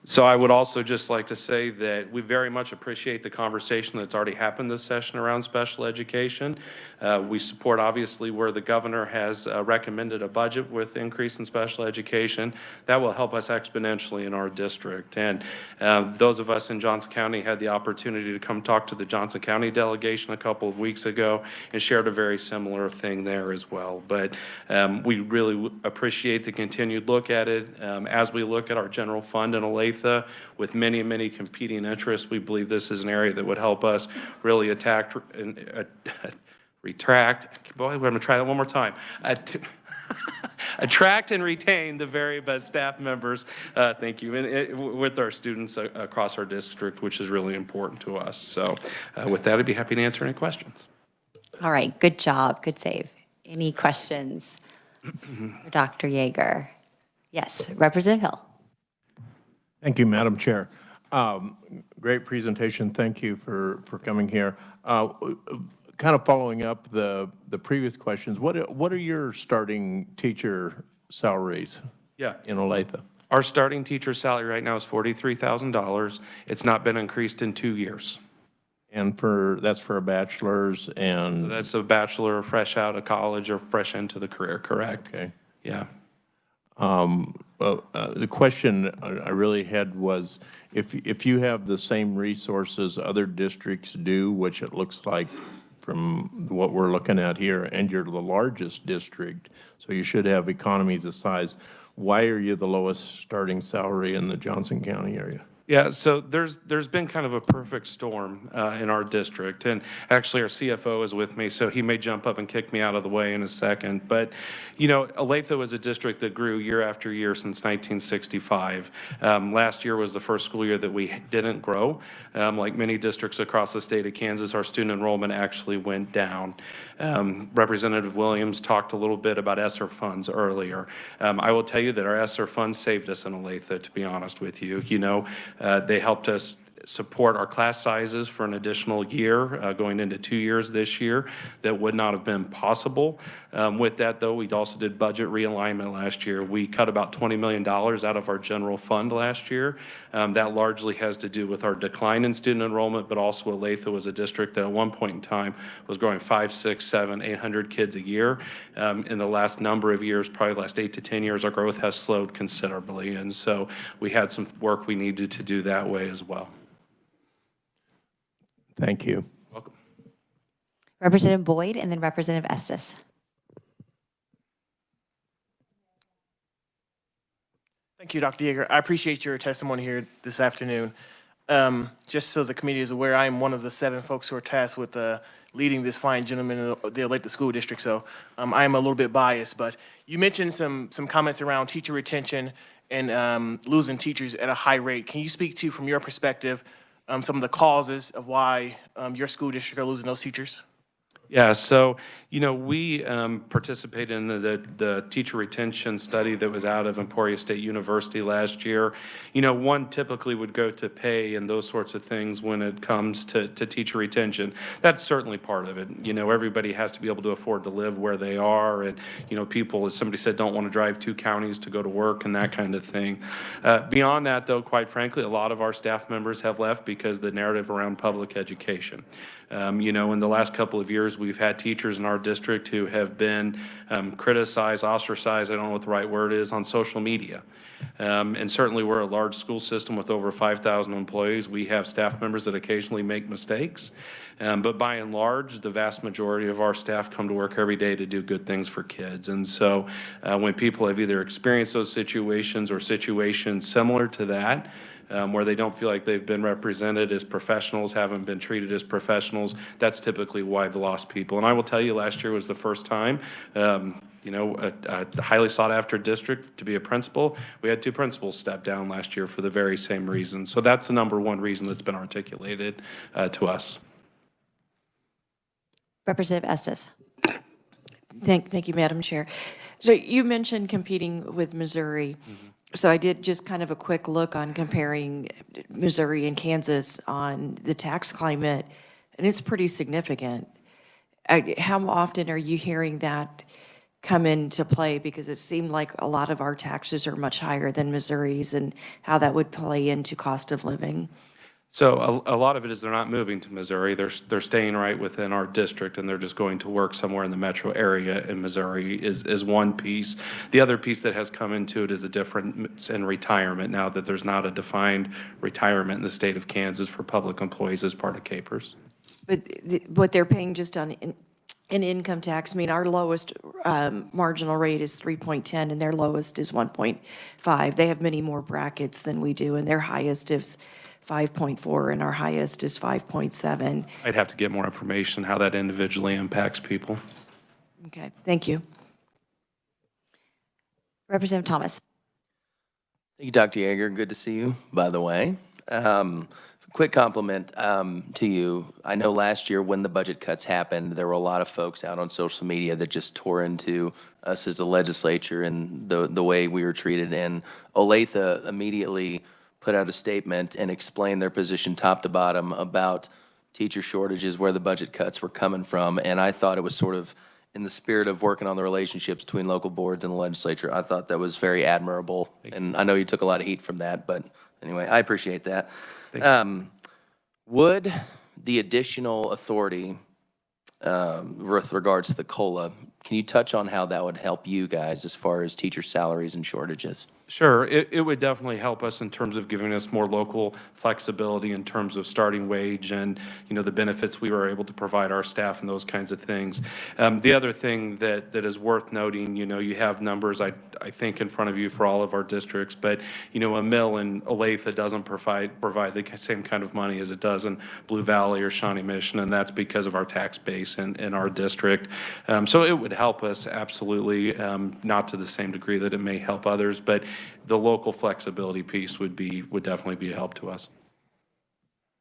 So I would also just like to say that we very much appreciate the conversation that's already happened this session around special education. We support, obviously, where the governor has recommended a budget with increase in special education. That will help us exponentially in our district. And those of us in Johnson County had the opportunity to come talk to the Johnson County delegation a couple of weeks ago and shared a very similar thing there as well. But we really appreciate the continued look at it. As we look at our general fund in Olathe, with many, many competing interests, we believe this is an area that would help us really retract, boy, I'm going to try that one more time. Attract and retain the very best staff members, thank you, and with our students across our district, which is really important to us. So with that, I'd be happy to answer any questions. All right, good job, good save. Any questions for Dr. Yeager? Yes, Representative Hill. Thank you, Madam Chair. Great presentation. Thank you for coming here. Kind of following up the previous questions, what are your starting teacher salaries in Olathe? Our starting teacher salary right now is $43,000. It's not been increased in 2 years. And that's for a bachelor's and? That's a bachelor, fresh out of college or fresh into the career, correct? Okay. Yeah. The question I really had was, if you have the same resources other districts do, which it looks like from what we're looking at here, and you're the largest district, so you should have economies of size, why are you the lowest starting salary in the Johnson County area? Yeah, so there's been kind of a perfect storm in our district, and actually our CFO is with me, so he may jump up and kick me out of the way in a second. But, you know, Olathe was a district that grew year after year since 1965. Last year was the first school year that we didn't grow. Like many districts across the state of Kansas, our student enrollment actually went down. Representative Williams talked a little bit about ESSER funds earlier. I will tell you that our ESSER funds saved us in Olathe, to be honest with you. You know, they helped us support our class sizes for an additional year, going into 2 years this year. That would not have been possible. With that, though, we also did budget realignment last year. We cut about $20 million out of our general fund last year. That largely has to do with our decline in student enrollment, but also Olathe was a district that at one point in time was growing 500, 600, 700, 800 kids a year. In the last number of years, probably the last 8 to 10 years, our growth has slowed considerably. And so we had some work we needed to do that way as well. Thank you. Welcome. Representative Boyd and then Representative Estes. Thank you, Dr. Yeager. I appreciate your testimony here this afternoon. Just so the committee is aware, I am one of the 7 folks who are tasked with leading this fine gentleman in the Olathe School District, so I am a little bit biased. But you mentioned some comments around teacher retention and losing teachers at a high rate. Can you speak to, from your perspective, some of the causes of why your school district are losing those teachers? Yeah, so, you know, we participated in the teacher retention study that was out of Emporia State University last year. You know, one typically would go to pay and those sorts of things when it comes to teacher retention. That's certainly part of it. You know, everybody has to be able to afford to live where they are, and, you know, people, as somebody said, don't want to drive 2 counties to go to work and that kind of thing. Beyond that, though, quite frankly, a lot of our staff members have left because of the narrative around public education. You know, in the last couple of years, we've had teachers in our district who have been criticized, ostracized, I don't know what the right word is, on social media. And certainly we're a large school system with over 5,000 employees. We have staff members that occasionally make mistakes. But by and large, the vast majority of our staff come to work every day to do good things for kids. And so when people have either experienced those situations or situations similar to that, where they don't feel like they've been represented as professionals, haven't been treated as professionals, that's typically why they've lost people. And I will tell you, last year was the first time, you know, a highly sought-after district to be a principal. We had 2 principals step down last year for the very same reason. So that's the #1 reason that's been articulated to us. Representative Estes. Thank you, Madam Chair. So you mentioned competing with Missouri. Mm-hmm. So I did just kind of a quick look on comparing Missouri and Kansas on the tax climate. and it's pretty significant. How often are you hearing that come into play? Because it seemed like a lot of our taxes are much higher than Missouri's, and how that would play into cost of living. So a lot of it is they're not moving to Missouri. They're staying right within our district, and they're just going to work somewhere in the metro area in Missouri is one piece. The other piece that has come into it is the difference in retirement, now that there's not a defined retirement in the state of Kansas for public employees as part of CAPERS. But what they're paying just on in income tax, I mean, our lowest marginal rate is 3.10, and their lowest is 1.5. They have many more brackets than we do, and their highest is 5.4, and our highest is 5.7. I'd have to get more information how that individually impacts people. Okay, thank you. Representative Thomas. Thank you, Dr. Yeager. Good to see you, by the way. Quick compliment to you. I know last year when the budget cuts happened, there were a lot of folks out on social media that just tore into us as a legislature and the way we were treated. And Olathe immediately put out a statement and explained their position top to bottom about teacher shortages, where the budget cuts were coming from. And I thought it was sort of in the spirit of working on the relationships between local boards and the legislature. I thought that was very admirable. And I know you took a lot of heat from that, but anyway, I appreciate that. Would the additional authority with regards to the COLA, can you touch on how that would help you guys as far as teacher salaries and shortages? Sure, it would definitely help us in terms of giving us more local flexibility in terms of starting wage and, you know, the benefits we were able to provide our staff and those kinds of things. The other thing that is worth noting, you know, you have numbers, I think, in front of you for all of our districts, but, you know, a mill in Olathe doesn't provide the same kind of money as it does in Blue Valley or Shawnee Mission, and that's because of our tax base in our district. So it would help us, absolutely, not to the same degree that it may help others, but the local flexibility piece would definitely be a help to us.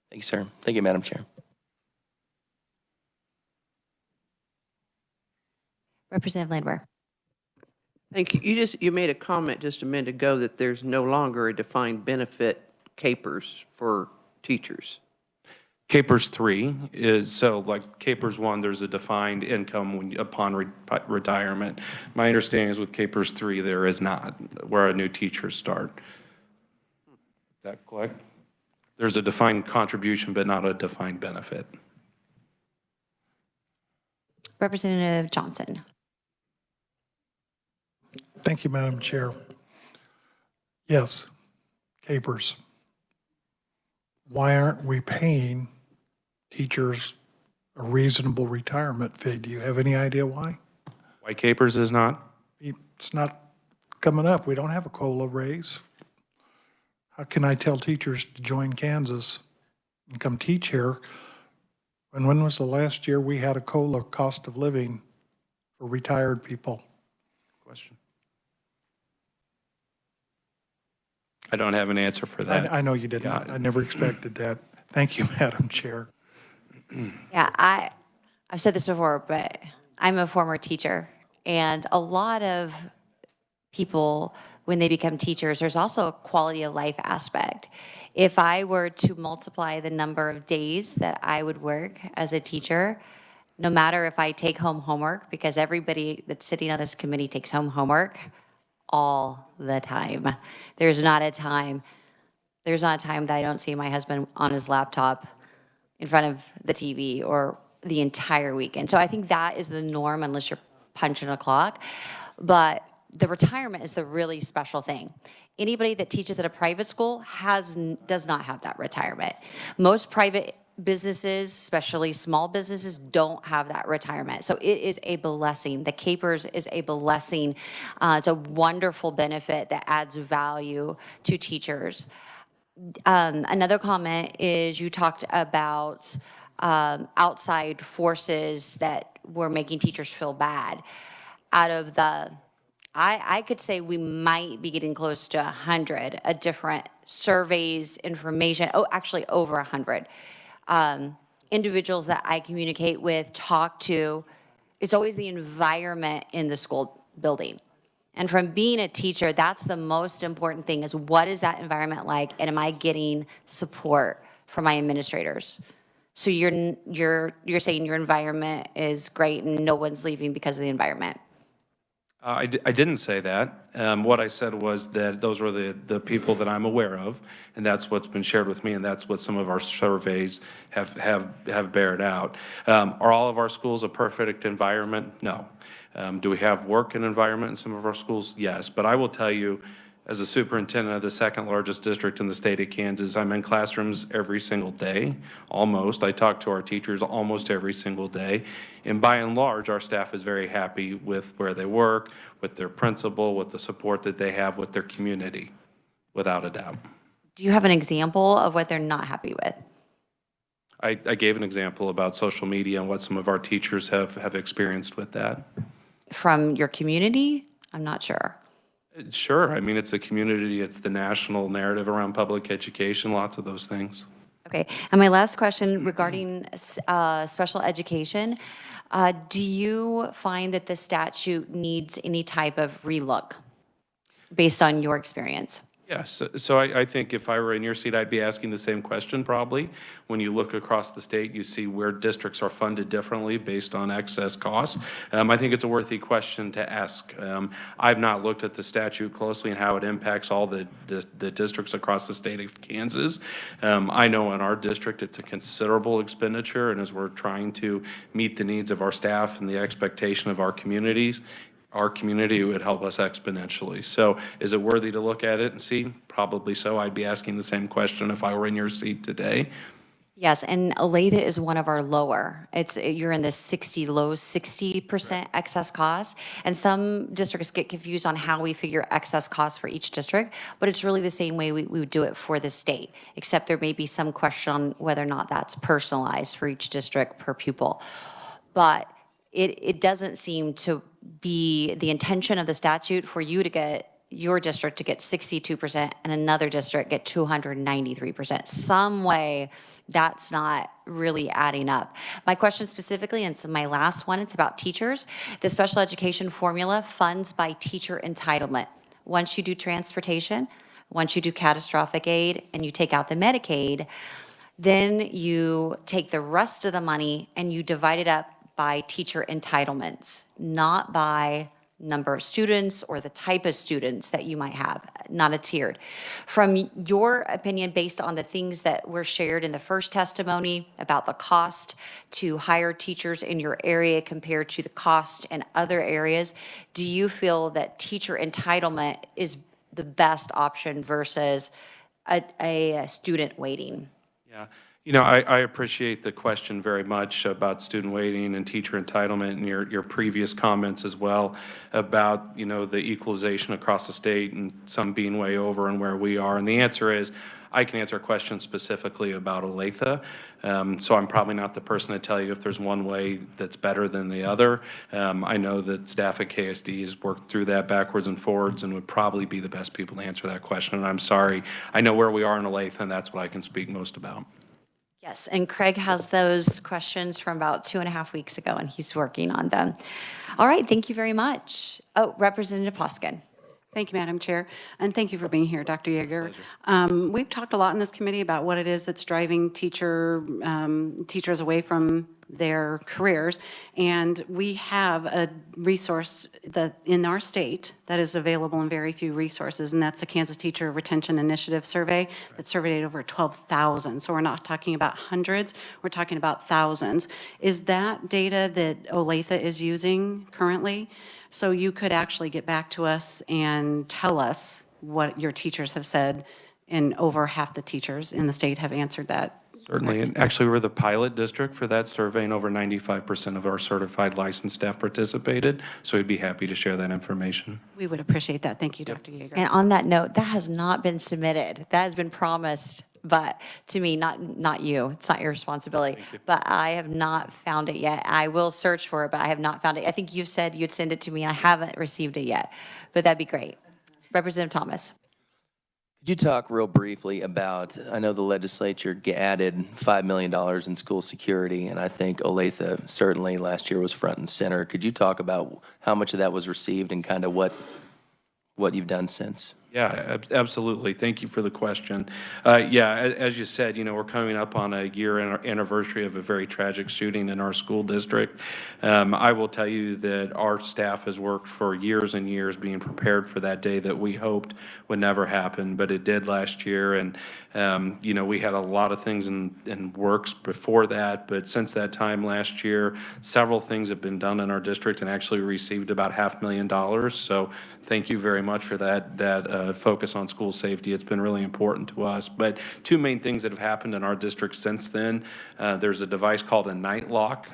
Thank you, sir. Thank you, Madam Chair. Representative Landwehr. Thank you. You made a comment just a minute ago that there's no longer a defined benefit CAPERS for teachers. CAPERS 3 is, so like CAPERS 1, there's a defined income upon retirement. My understanding is with CAPERS 3, there is not, where a new teachers start. Is that correct? There's a defined contribution, but not a defined benefit. Representative Johnson. Thank you, Madam Chair. Yes, CAPERS. Why aren't we paying teachers a reasonable retirement fee? Do you have any idea why? Why CAPERS is not? It's not coming up. We don't have a COLA raise. How can I tell teachers to join Kansas and come teach here? And when was the last year we had a COLA, cost of living, for retired people? Question. I don't have an answer for that. I know you didn't. I never expected that. Thank you, Madam Chair. Yeah, I've said this before, but I'm a former teacher, and a lot of people, when they become teachers, there's also a quality of life aspect. If I were to multiply the number of days that I would work as a teacher, no matter if I take home homework, because everybody that's sitting on this committee takes home homework all the time. There's not a time that I don't see my husband on his laptop in front of the TV or the entire weekend. So I think that is the norm unless you're punching a clock. But the retirement is the really special thing. Anybody that teaches at a private school does not have that retirement. Most private businesses, especially small businesses, don't have that retirement. So it is a blessing. The CAPERS is a blessing. It's a wonderful benefit that adds value to teachers. Another comment is you talked about outside forces that were making teachers feel bad. Out of the, I could say we might be getting close to 100 different surveys, information, actually over 100. Individuals that I communicate with, talk to, it's always the environment in the school building. And from being a teacher, that's the most important thing, is what is that environment like, and am I getting support from my administrators? So you're saying your environment is great and no one's leaving because of the environment? I didn't say that. What I said was that those were the people that I'm aware of, and that's what's been shared with me, and that's what some of our surveys have bared out. Are all of our schools a perfect environment? No. Do we have work and environment in some of our schools? Yes. But I will tell you, as a superintendent of the second largest district in the state of Kansas, I'm in classrooms every single day, almost. I talk to our teachers almost every single day. And by and large, our staff is very happy with where they work, with their principal, with the support that they have with their community, without a doubt. Do you have an example of what they're not happy with? I gave an example about social media and what some of our teachers have experienced with that. From your community? I'm not sure. Sure. I mean, it's a community, it's the national narrative around public education, lots of those things. Okay, and my last question regarding special education, do you find that the statute needs any type of relook based on your experience? Yes, so I think if I were in your seat, I'd be asking the same question probably. When you look across the state, you see where districts are funded differently based on excess costs. I think it's a worthy question to ask. I've not looked at the statute closely and how it impacts all the districts across the state of Kansas. I know in our district, it's a considerable expenditure, and as we're trying to meet the needs of our staff and the expectation of our communities, our community would help us exponentially. So is it worthy to look at it and see? Probably so. I'd be asking the same question if I were in your seat today. Yes, and Olathe is one of our lower. You're in the low 60% excess cost, and some districts get confused on how we figure excess costs for each district, but it's really the same way we would do it for the state, except there may be some question on whether or not that's personalized for each district per pupil. But it doesn't seem to be the intention of the statute for you to get your district to get 62% and another district get 293%. Some way that's not really adding up. My question specifically, and it's my last one, it's about teachers. The special education formula funds by teacher entitlement. Once you do transportation, once you do catastrophic aid, and you take out the Medicaid, then you take the rest of the money and you divide it up by teacher entitlements, not by number of students or the type of students that you might have, not a tiered. From your opinion, based on the things that were shared in the first testimony about the cost to hire teachers in your area compared to the cost in other areas, do you feel that teacher entitlement is the best option versus a student waiting? Yeah. You know, I appreciate the question very much about student waiting and teacher entitlement and your previous comments as well about, you know, the equalization across the state and some being way over and where we are. And the answer is, I can answer a question specifically about Olathe. So I'm probably not the person to tell you if there's one way that's better than the other. I know that staff at KSD has worked through that backwards and forwards and would probably be the best people to answer that question. And I'm sorry, I know where we are in Olathe, and that's what I can speak most about. Yes, and Craig has those questions from about 2.5 weeks ago, and he's working on them. All right, thank you very much. Oh, Representative Hoskin. Thank you, Madam Chair, and thank you for being here, Dr. Yeager. We've talked a lot in this committee about what it is that's driving teachers away from their careers, and we have a resource that in our state that is available in very few resources, and that's the Kansas Teacher Retention Initiative survey that surveyed over 12,000. So we're not talking about hundreds, we're talking about thousands. Is that data that Olathe is using currently? So you could actually get back to us and tell us what your teachers have said, and over half the teachers in the state have answered that. Certainly, and actually we're the pilot district for that survey, and over 95% of our certified licensed staff participated, so we'd be happy to share that information. We would appreciate that. Thank you, Dr. Yeager. And on that note, that has not been submitted. That has been promised, but to me, not you. It's not your responsibility. But I have not found it yet. I will search for it, but I have not found it. I think you said you'd send it to me, and I haven't received it yet, but that'd be great. Representative Thomas. Could you talk real briefly about, I know the legislature added $5 million in school security, and I think Olathe certainly last year was front and center. Could you talk about how much of that was received and kind of what you've done since? Yeah, absolutely. Thank you for the question. Yeah, as you said, we're coming up on a year anniversary of a very tragic shooting in our school district. I will tell you that our staff has worked for years and years being prepared for that day that we hoped would never happen, but it did last year. And, we had a lot of things in works before that, but since that time last year, several things have been done in our district and actually received about $500,000. So thank you very much for that focus on school safety. It's been really important to us. But two main things that have happened in our district since then. There's a device called a night lock.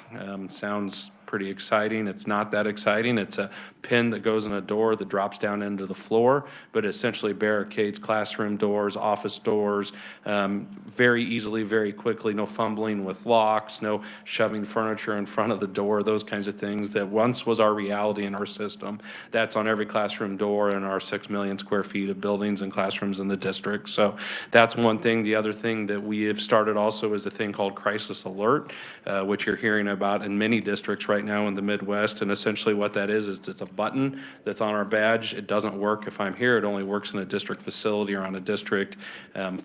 Sounds pretty exciting. It's not that exciting. It's a pin that goes in a door that drops down into the floor, but essentially barricades classroom doors, office doors, very easily, very quickly. No fumbling with locks, no shoving furniture in front of the door, those kinds of things that once was our reality in our system. That's on every classroom door in our 6 million square feet of buildings and classrooms in the district. So that's one thing. The other thing that we have started also is a thing called Crisis Alert, which you're hearing about in many districts right now in the Midwest. And essentially what that is it's a button that's on our badge. It doesn't work if I'm here. It only works in a district facility or on a district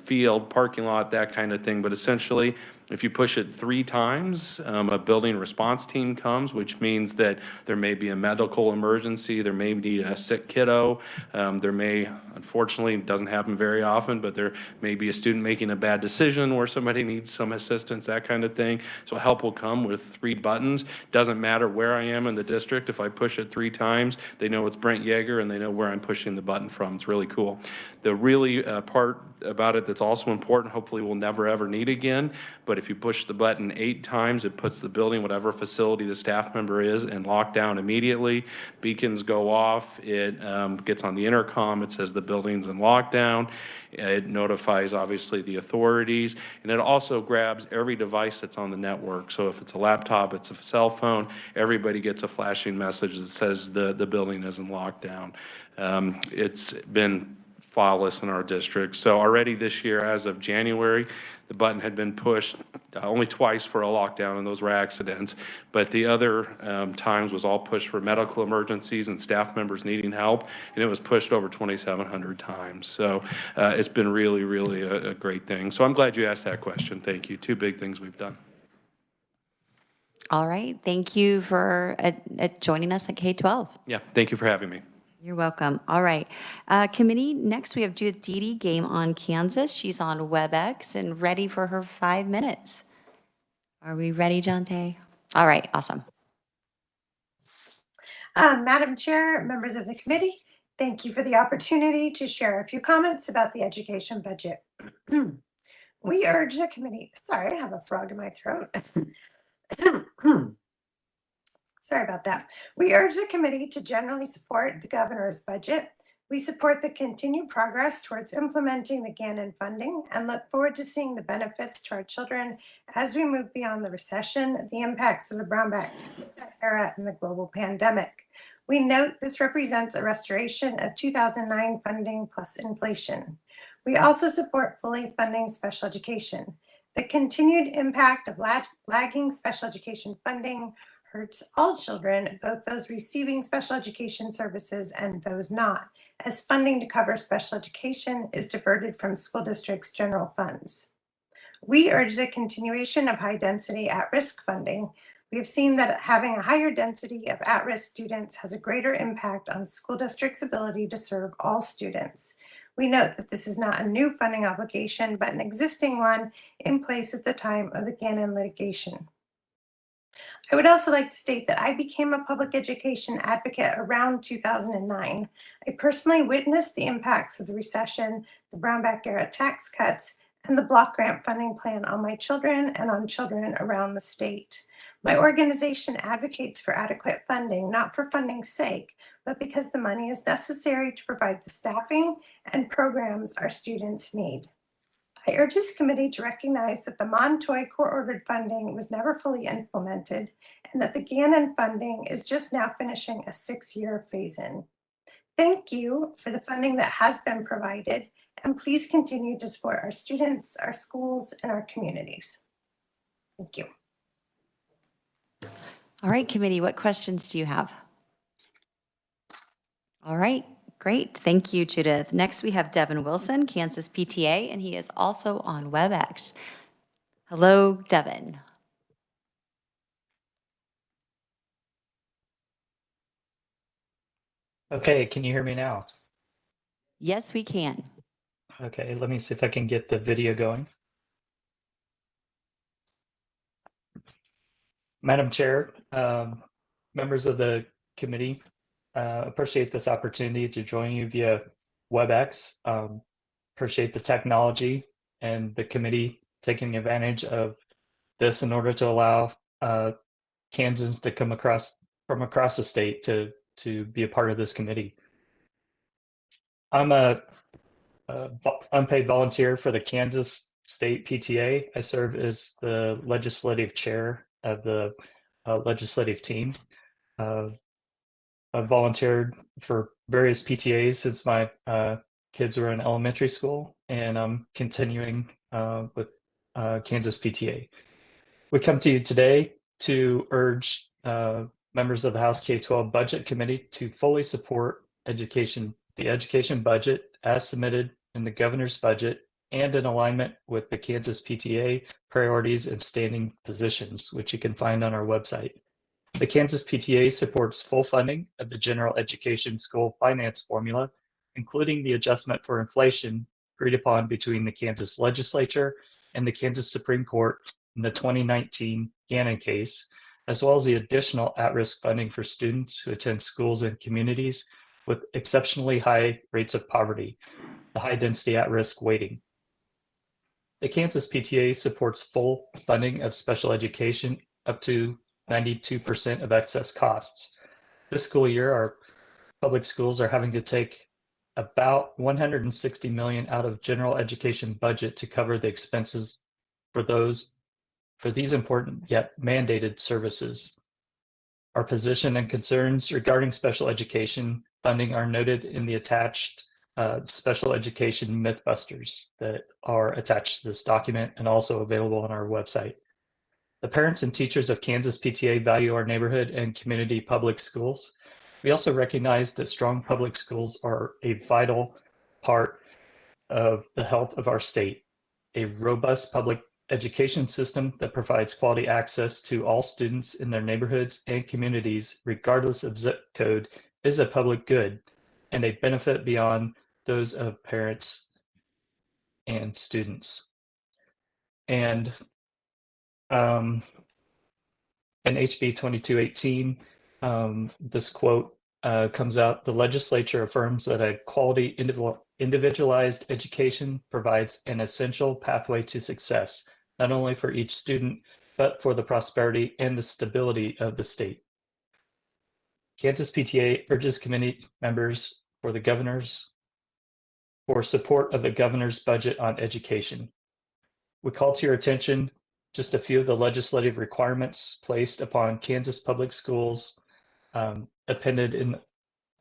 field, parking lot, that kind of thing. But essentially, if you push it 3 times, a building response team comes, which means that there may be a medical emergency, there may be a sick kiddo, there may, unfortunately, it doesn't happen very often, but there may be a student making a bad decision where somebody needs some assistance, that kind of thing. So help will come with 3 buttons. Doesn't matter where I am in the district. If I push it 3 times, they know it's Brent Yeager and they know where I'm pushing the button from. It's really cool. The really part about it that's also important, hopefully we'll never ever need again, but if you push the button 8 times, it puts the building, whatever facility the staff member is, in lockdown immediately. Beacons go off. It gets on the intercom. It says the building's in lockdown. It notifies, obviously, the authorities. And it also grabs every device that's on the network. So if it's a laptop, it's a cell phone, everybody gets a flashing message that says the building is in lockdown. It's been flawless in our district. So already this year, as of January, the button had been pushed only twice for a lockdown, and those were accidents. But the other times was all pushed for medical emergencies and staff members needing help, and it was pushed over 2,700 times. So it's been really, really a great thing. So I'm glad you asked that question. Thank you. 2 big things we've done. All right. Thank you for joining us at K-12. Yeah, thank you for having me. You're welcome. All right. Committee, next we have Judith Dede, Game on Kansas. She's on WebEx and ready for her 5 minutes. Are we ready, Jonte? All right, awesome. Madam Chair, members of the committee, thank you for the opportunity to share a few comments about the education budget. We urge the committee, sorry, I have a frog in my throat. Sorry about that. We urge the committee to generally support the governor's budget. We support the continued progress towards implementing the Gannon funding and look forward to seeing the benefits to our children as we move beyond the recession, the impacts of the Brownback era, and the global pandemic. We note this represents a restoration of 2009 funding plus inflation. We also support fully funding special education. The continued impact of lagging special education funding hurts all children, both those receiving special education services and those not, as funding to cover special education is diverted from school districts' general funds. We urge the continuation of high-density at-risk funding. We have seen that having a higher density of at-risk students has a greater impact on school districts' ability to serve all students. We note that this is not a new funding obligation, but an existing one in place at the time of the Gannon litigation. I would also like to state that I became a public education advocate around 2009. I personally witnessed the impacts of the recession, the Brownback era tax cuts, and the block grant funding plan on my children and on children around the state. My organization advocates for adequate funding, not for funding's sake, but because the money is necessary to provide the staffing and programs our students need. I urge this committee to recognize that the Montoy court-ordered funding was never fully implemented and that the Gannon funding is just now finishing a 6-year phase-in. Thank you for the funding that has been provided, and please continue to support our students, our schools, and our communities. Thank you. All right, committee, what questions do you have? All right, Great, thank you, Judith. Next, we have Devin Wilson, Kansas PTA, and he is also on WebEx. Hello, Devin. Okay, can you hear me now? Yes, we can. Okay, let me see if I can get the video going. Madam Chair, members of the committee, appreciate this opportunity to join you via WebEx. Appreciate the technology and the committee taking advantage of this in order to allow Kansans to come from across the state to be a part of this committee. I'm a unpaid volunteer for the Kansas State PTA. I serve as the legislative chair of the legislative team. I've volunteered for various PTAs since my kids were in elementary school, and I'm continuing with Kansas PTA. We come to you today to urge members of the House K-12 Budget Committee to fully support the education budget as submitted in the governor's budget and in alignment with the Kansas PTA priorities and standing positions, which you can find on our website. The Kansas PTA supports full funding of the general education school finance formula, including the adjustment for inflation agreed upon between the Kansas Legislature and the Kansas Supreme Court in the 2019 Gannon case, as well as the additional at-risk funding for students who attend schools in communities with exceptionally high rates of poverty, the high-density at-risk weighting. The Kansas PTA supports full funding of special education up to 92% of excess costs. This school year, our public schools are having to take about $160 million out of general education budget to cover the expenses for these important yet mandated services. Our position and concerns regarding special education funding are noted in the attached special education mythbusters that are attached to this document and also available on our website. The parents and teachers of Kansas PTA value our neighborhood and community public schools. We also recognize that strong public schools are a vital part of the health of our state. A robust public education system that provides quality access to all students in their neighborhoods and communities, regardless of zip code, is a public good and a benefit beyond those of parents and students. And in HB 2218, this quote comes out: the legislature affirms that a quality individualized education provides an essential pathway to success, not only for each student, but for the prosperity and the stability of the state. Kansas PTA urges committee members for support of the governor's budget on education. We call to your attention just a few of the legislative requirements placed upon Kansas public schools appended in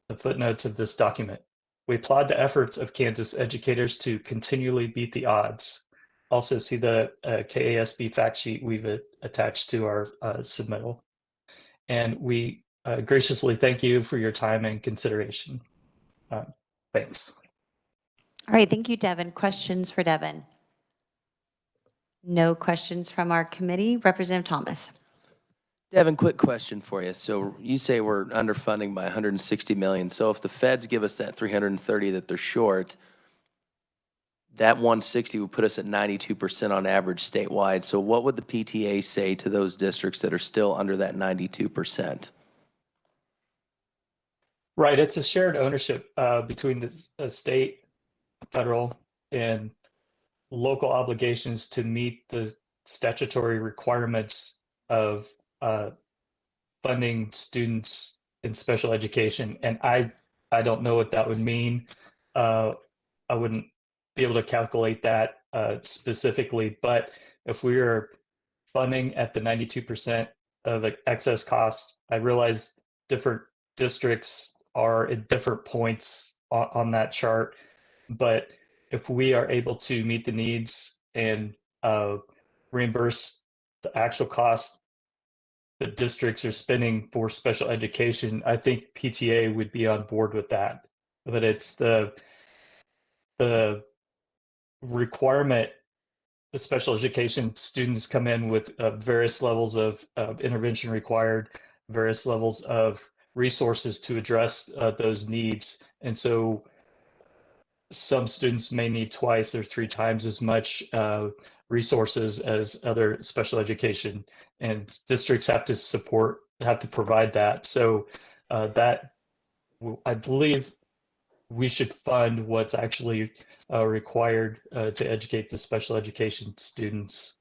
the footnotes of this document. We applaud the efforts of Kansas educators to continually beat the odds. Also see the KASB fact sheet we've attached to our submittal. And we graciously thank you for your time and consideration. Thanks. All right, thank you, Devin. Questions for Devin? No questions from our committee. Representative Thomas. Devin, quick question for you. So you say we're underfunding by 160 million. So if the feds give us that 330 that they're short, that 160 would put us at 92% on average statewide. So what would the PTA say to those districts that are still under that 92%? Right, it's a shared ownership between the state, federal, and local obligations to meet the statutory requirements of funding students in special education. And I don't know what that would mean. I wouldn't be able to calculate that specifically, but if we are funding at the 92% of the excess cost, I realize different districts are at different points on that chart, but if we are able to meet the needs and reimburse the actual cost that districts are spending for special education, I think PTA would be on board with that. but it's the requirement. The special education students come in with various levels of intervention required, various levels of resources to address those needs. And so some students may need twice or three times as much resources as other special education, and districts have to provide that. So that, I believe, we should fund what's actually required to educate the special education students.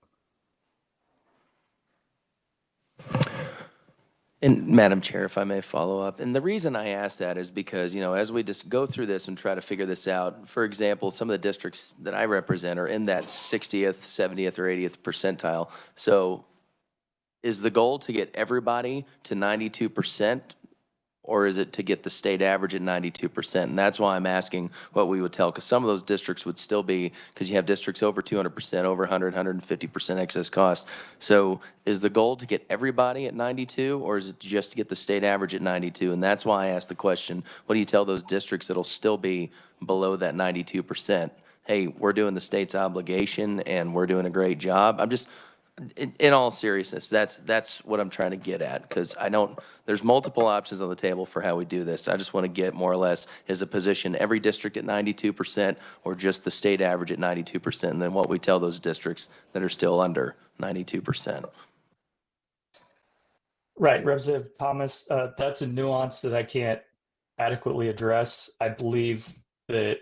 And Madam Chair, if I may follow up, and the reason I ask that is because, you know, as we just go through this and try to figure this out, for example, some of the districts that I represent are in that 60th, 70th, or 80th percentile. So is the goal to get everybody to 92%? Or is it to get the state average at 92%? And that's why I'm asking what we would tell, because some of those districts would still be, because you have districts over 200%, over 100, 150% excess cost. So is the goal to get everybody at 92, or is it just to get the state average at 92? And that's why I asked the question, what do you tell those districts that'll still be below that 92%? Hey, we're doing the state's obligation and we're doing a great job. I'm just, in all seriousness, that's what I'm trying to get at, because there's multiple options on the table for how we do this. I just want to get more or less, is a position every district at 92% or just the state average at 92%, and then what we tell those districts that are still under 92%. Right, Representative Thomas, that's a nuance that I can't adequately address. I believe that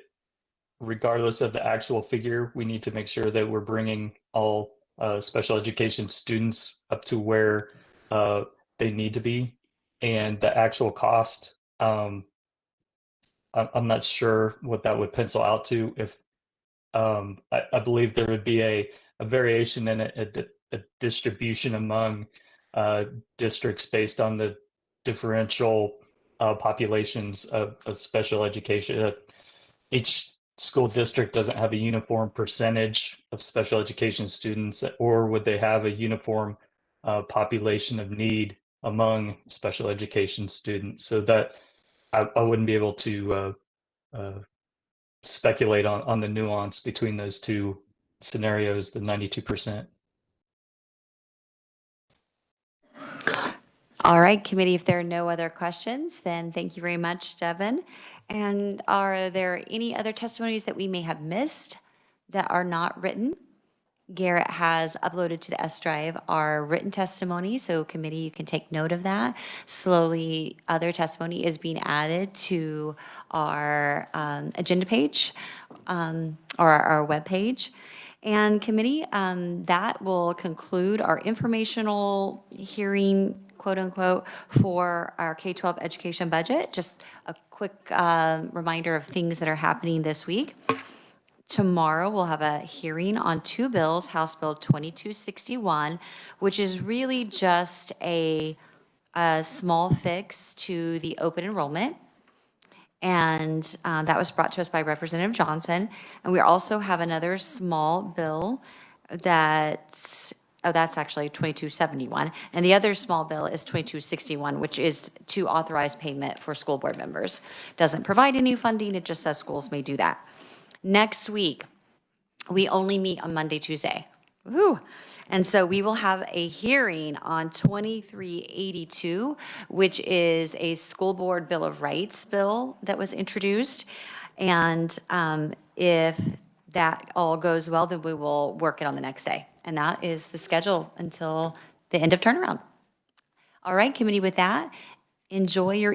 regardless of the actual figure, we need to make sure that we're bringing all special education students up to where they need to be. And the actual cost, I'm not sure what that would pencil out to. If I believe there would be a variation in a distribution among districts based on the differential populations of special education. Each school district doesn't have a uniform percentage of special education students, or would they have a uniform population of need among special education students? So that I wouldn't be able to speculate on the nuance between those two scenarios, the 92%. All right, committee, if there are no other questions, then thank you very much, Devin. And are there any other testimonies that we may have missed that are not written? Garrett has uploaded to the S Drive our written testimony, so committee, you can take note of that. Slowly, other testimony is being added to our agenda page or our web page. And committee, that will conclude our informational hearing, quote unquote, for our K-12 education budget. Just a quick reminder of things that are happening this week. Tomorrow, we'll have a hearing on two bills, House Bill 2261, which is really just a small fix to the open enrollment. And that was brought to us by Representative Johnson. And we also have another small bill that's actually 2271. And the other small bill is 2261, which is to authorize payment for school board members. Doesn't provide any funding, it just says schools may do that. Next week, we only meet on Monday, Tuesday. Woo. And so we will have a hearing on 2382, which is a school board Bill of Rights bill that was introduced. And if that all goes well, then we will work it on the next day. And that is the schedule until the end of turnaround. All right, committee, with that, enjoy your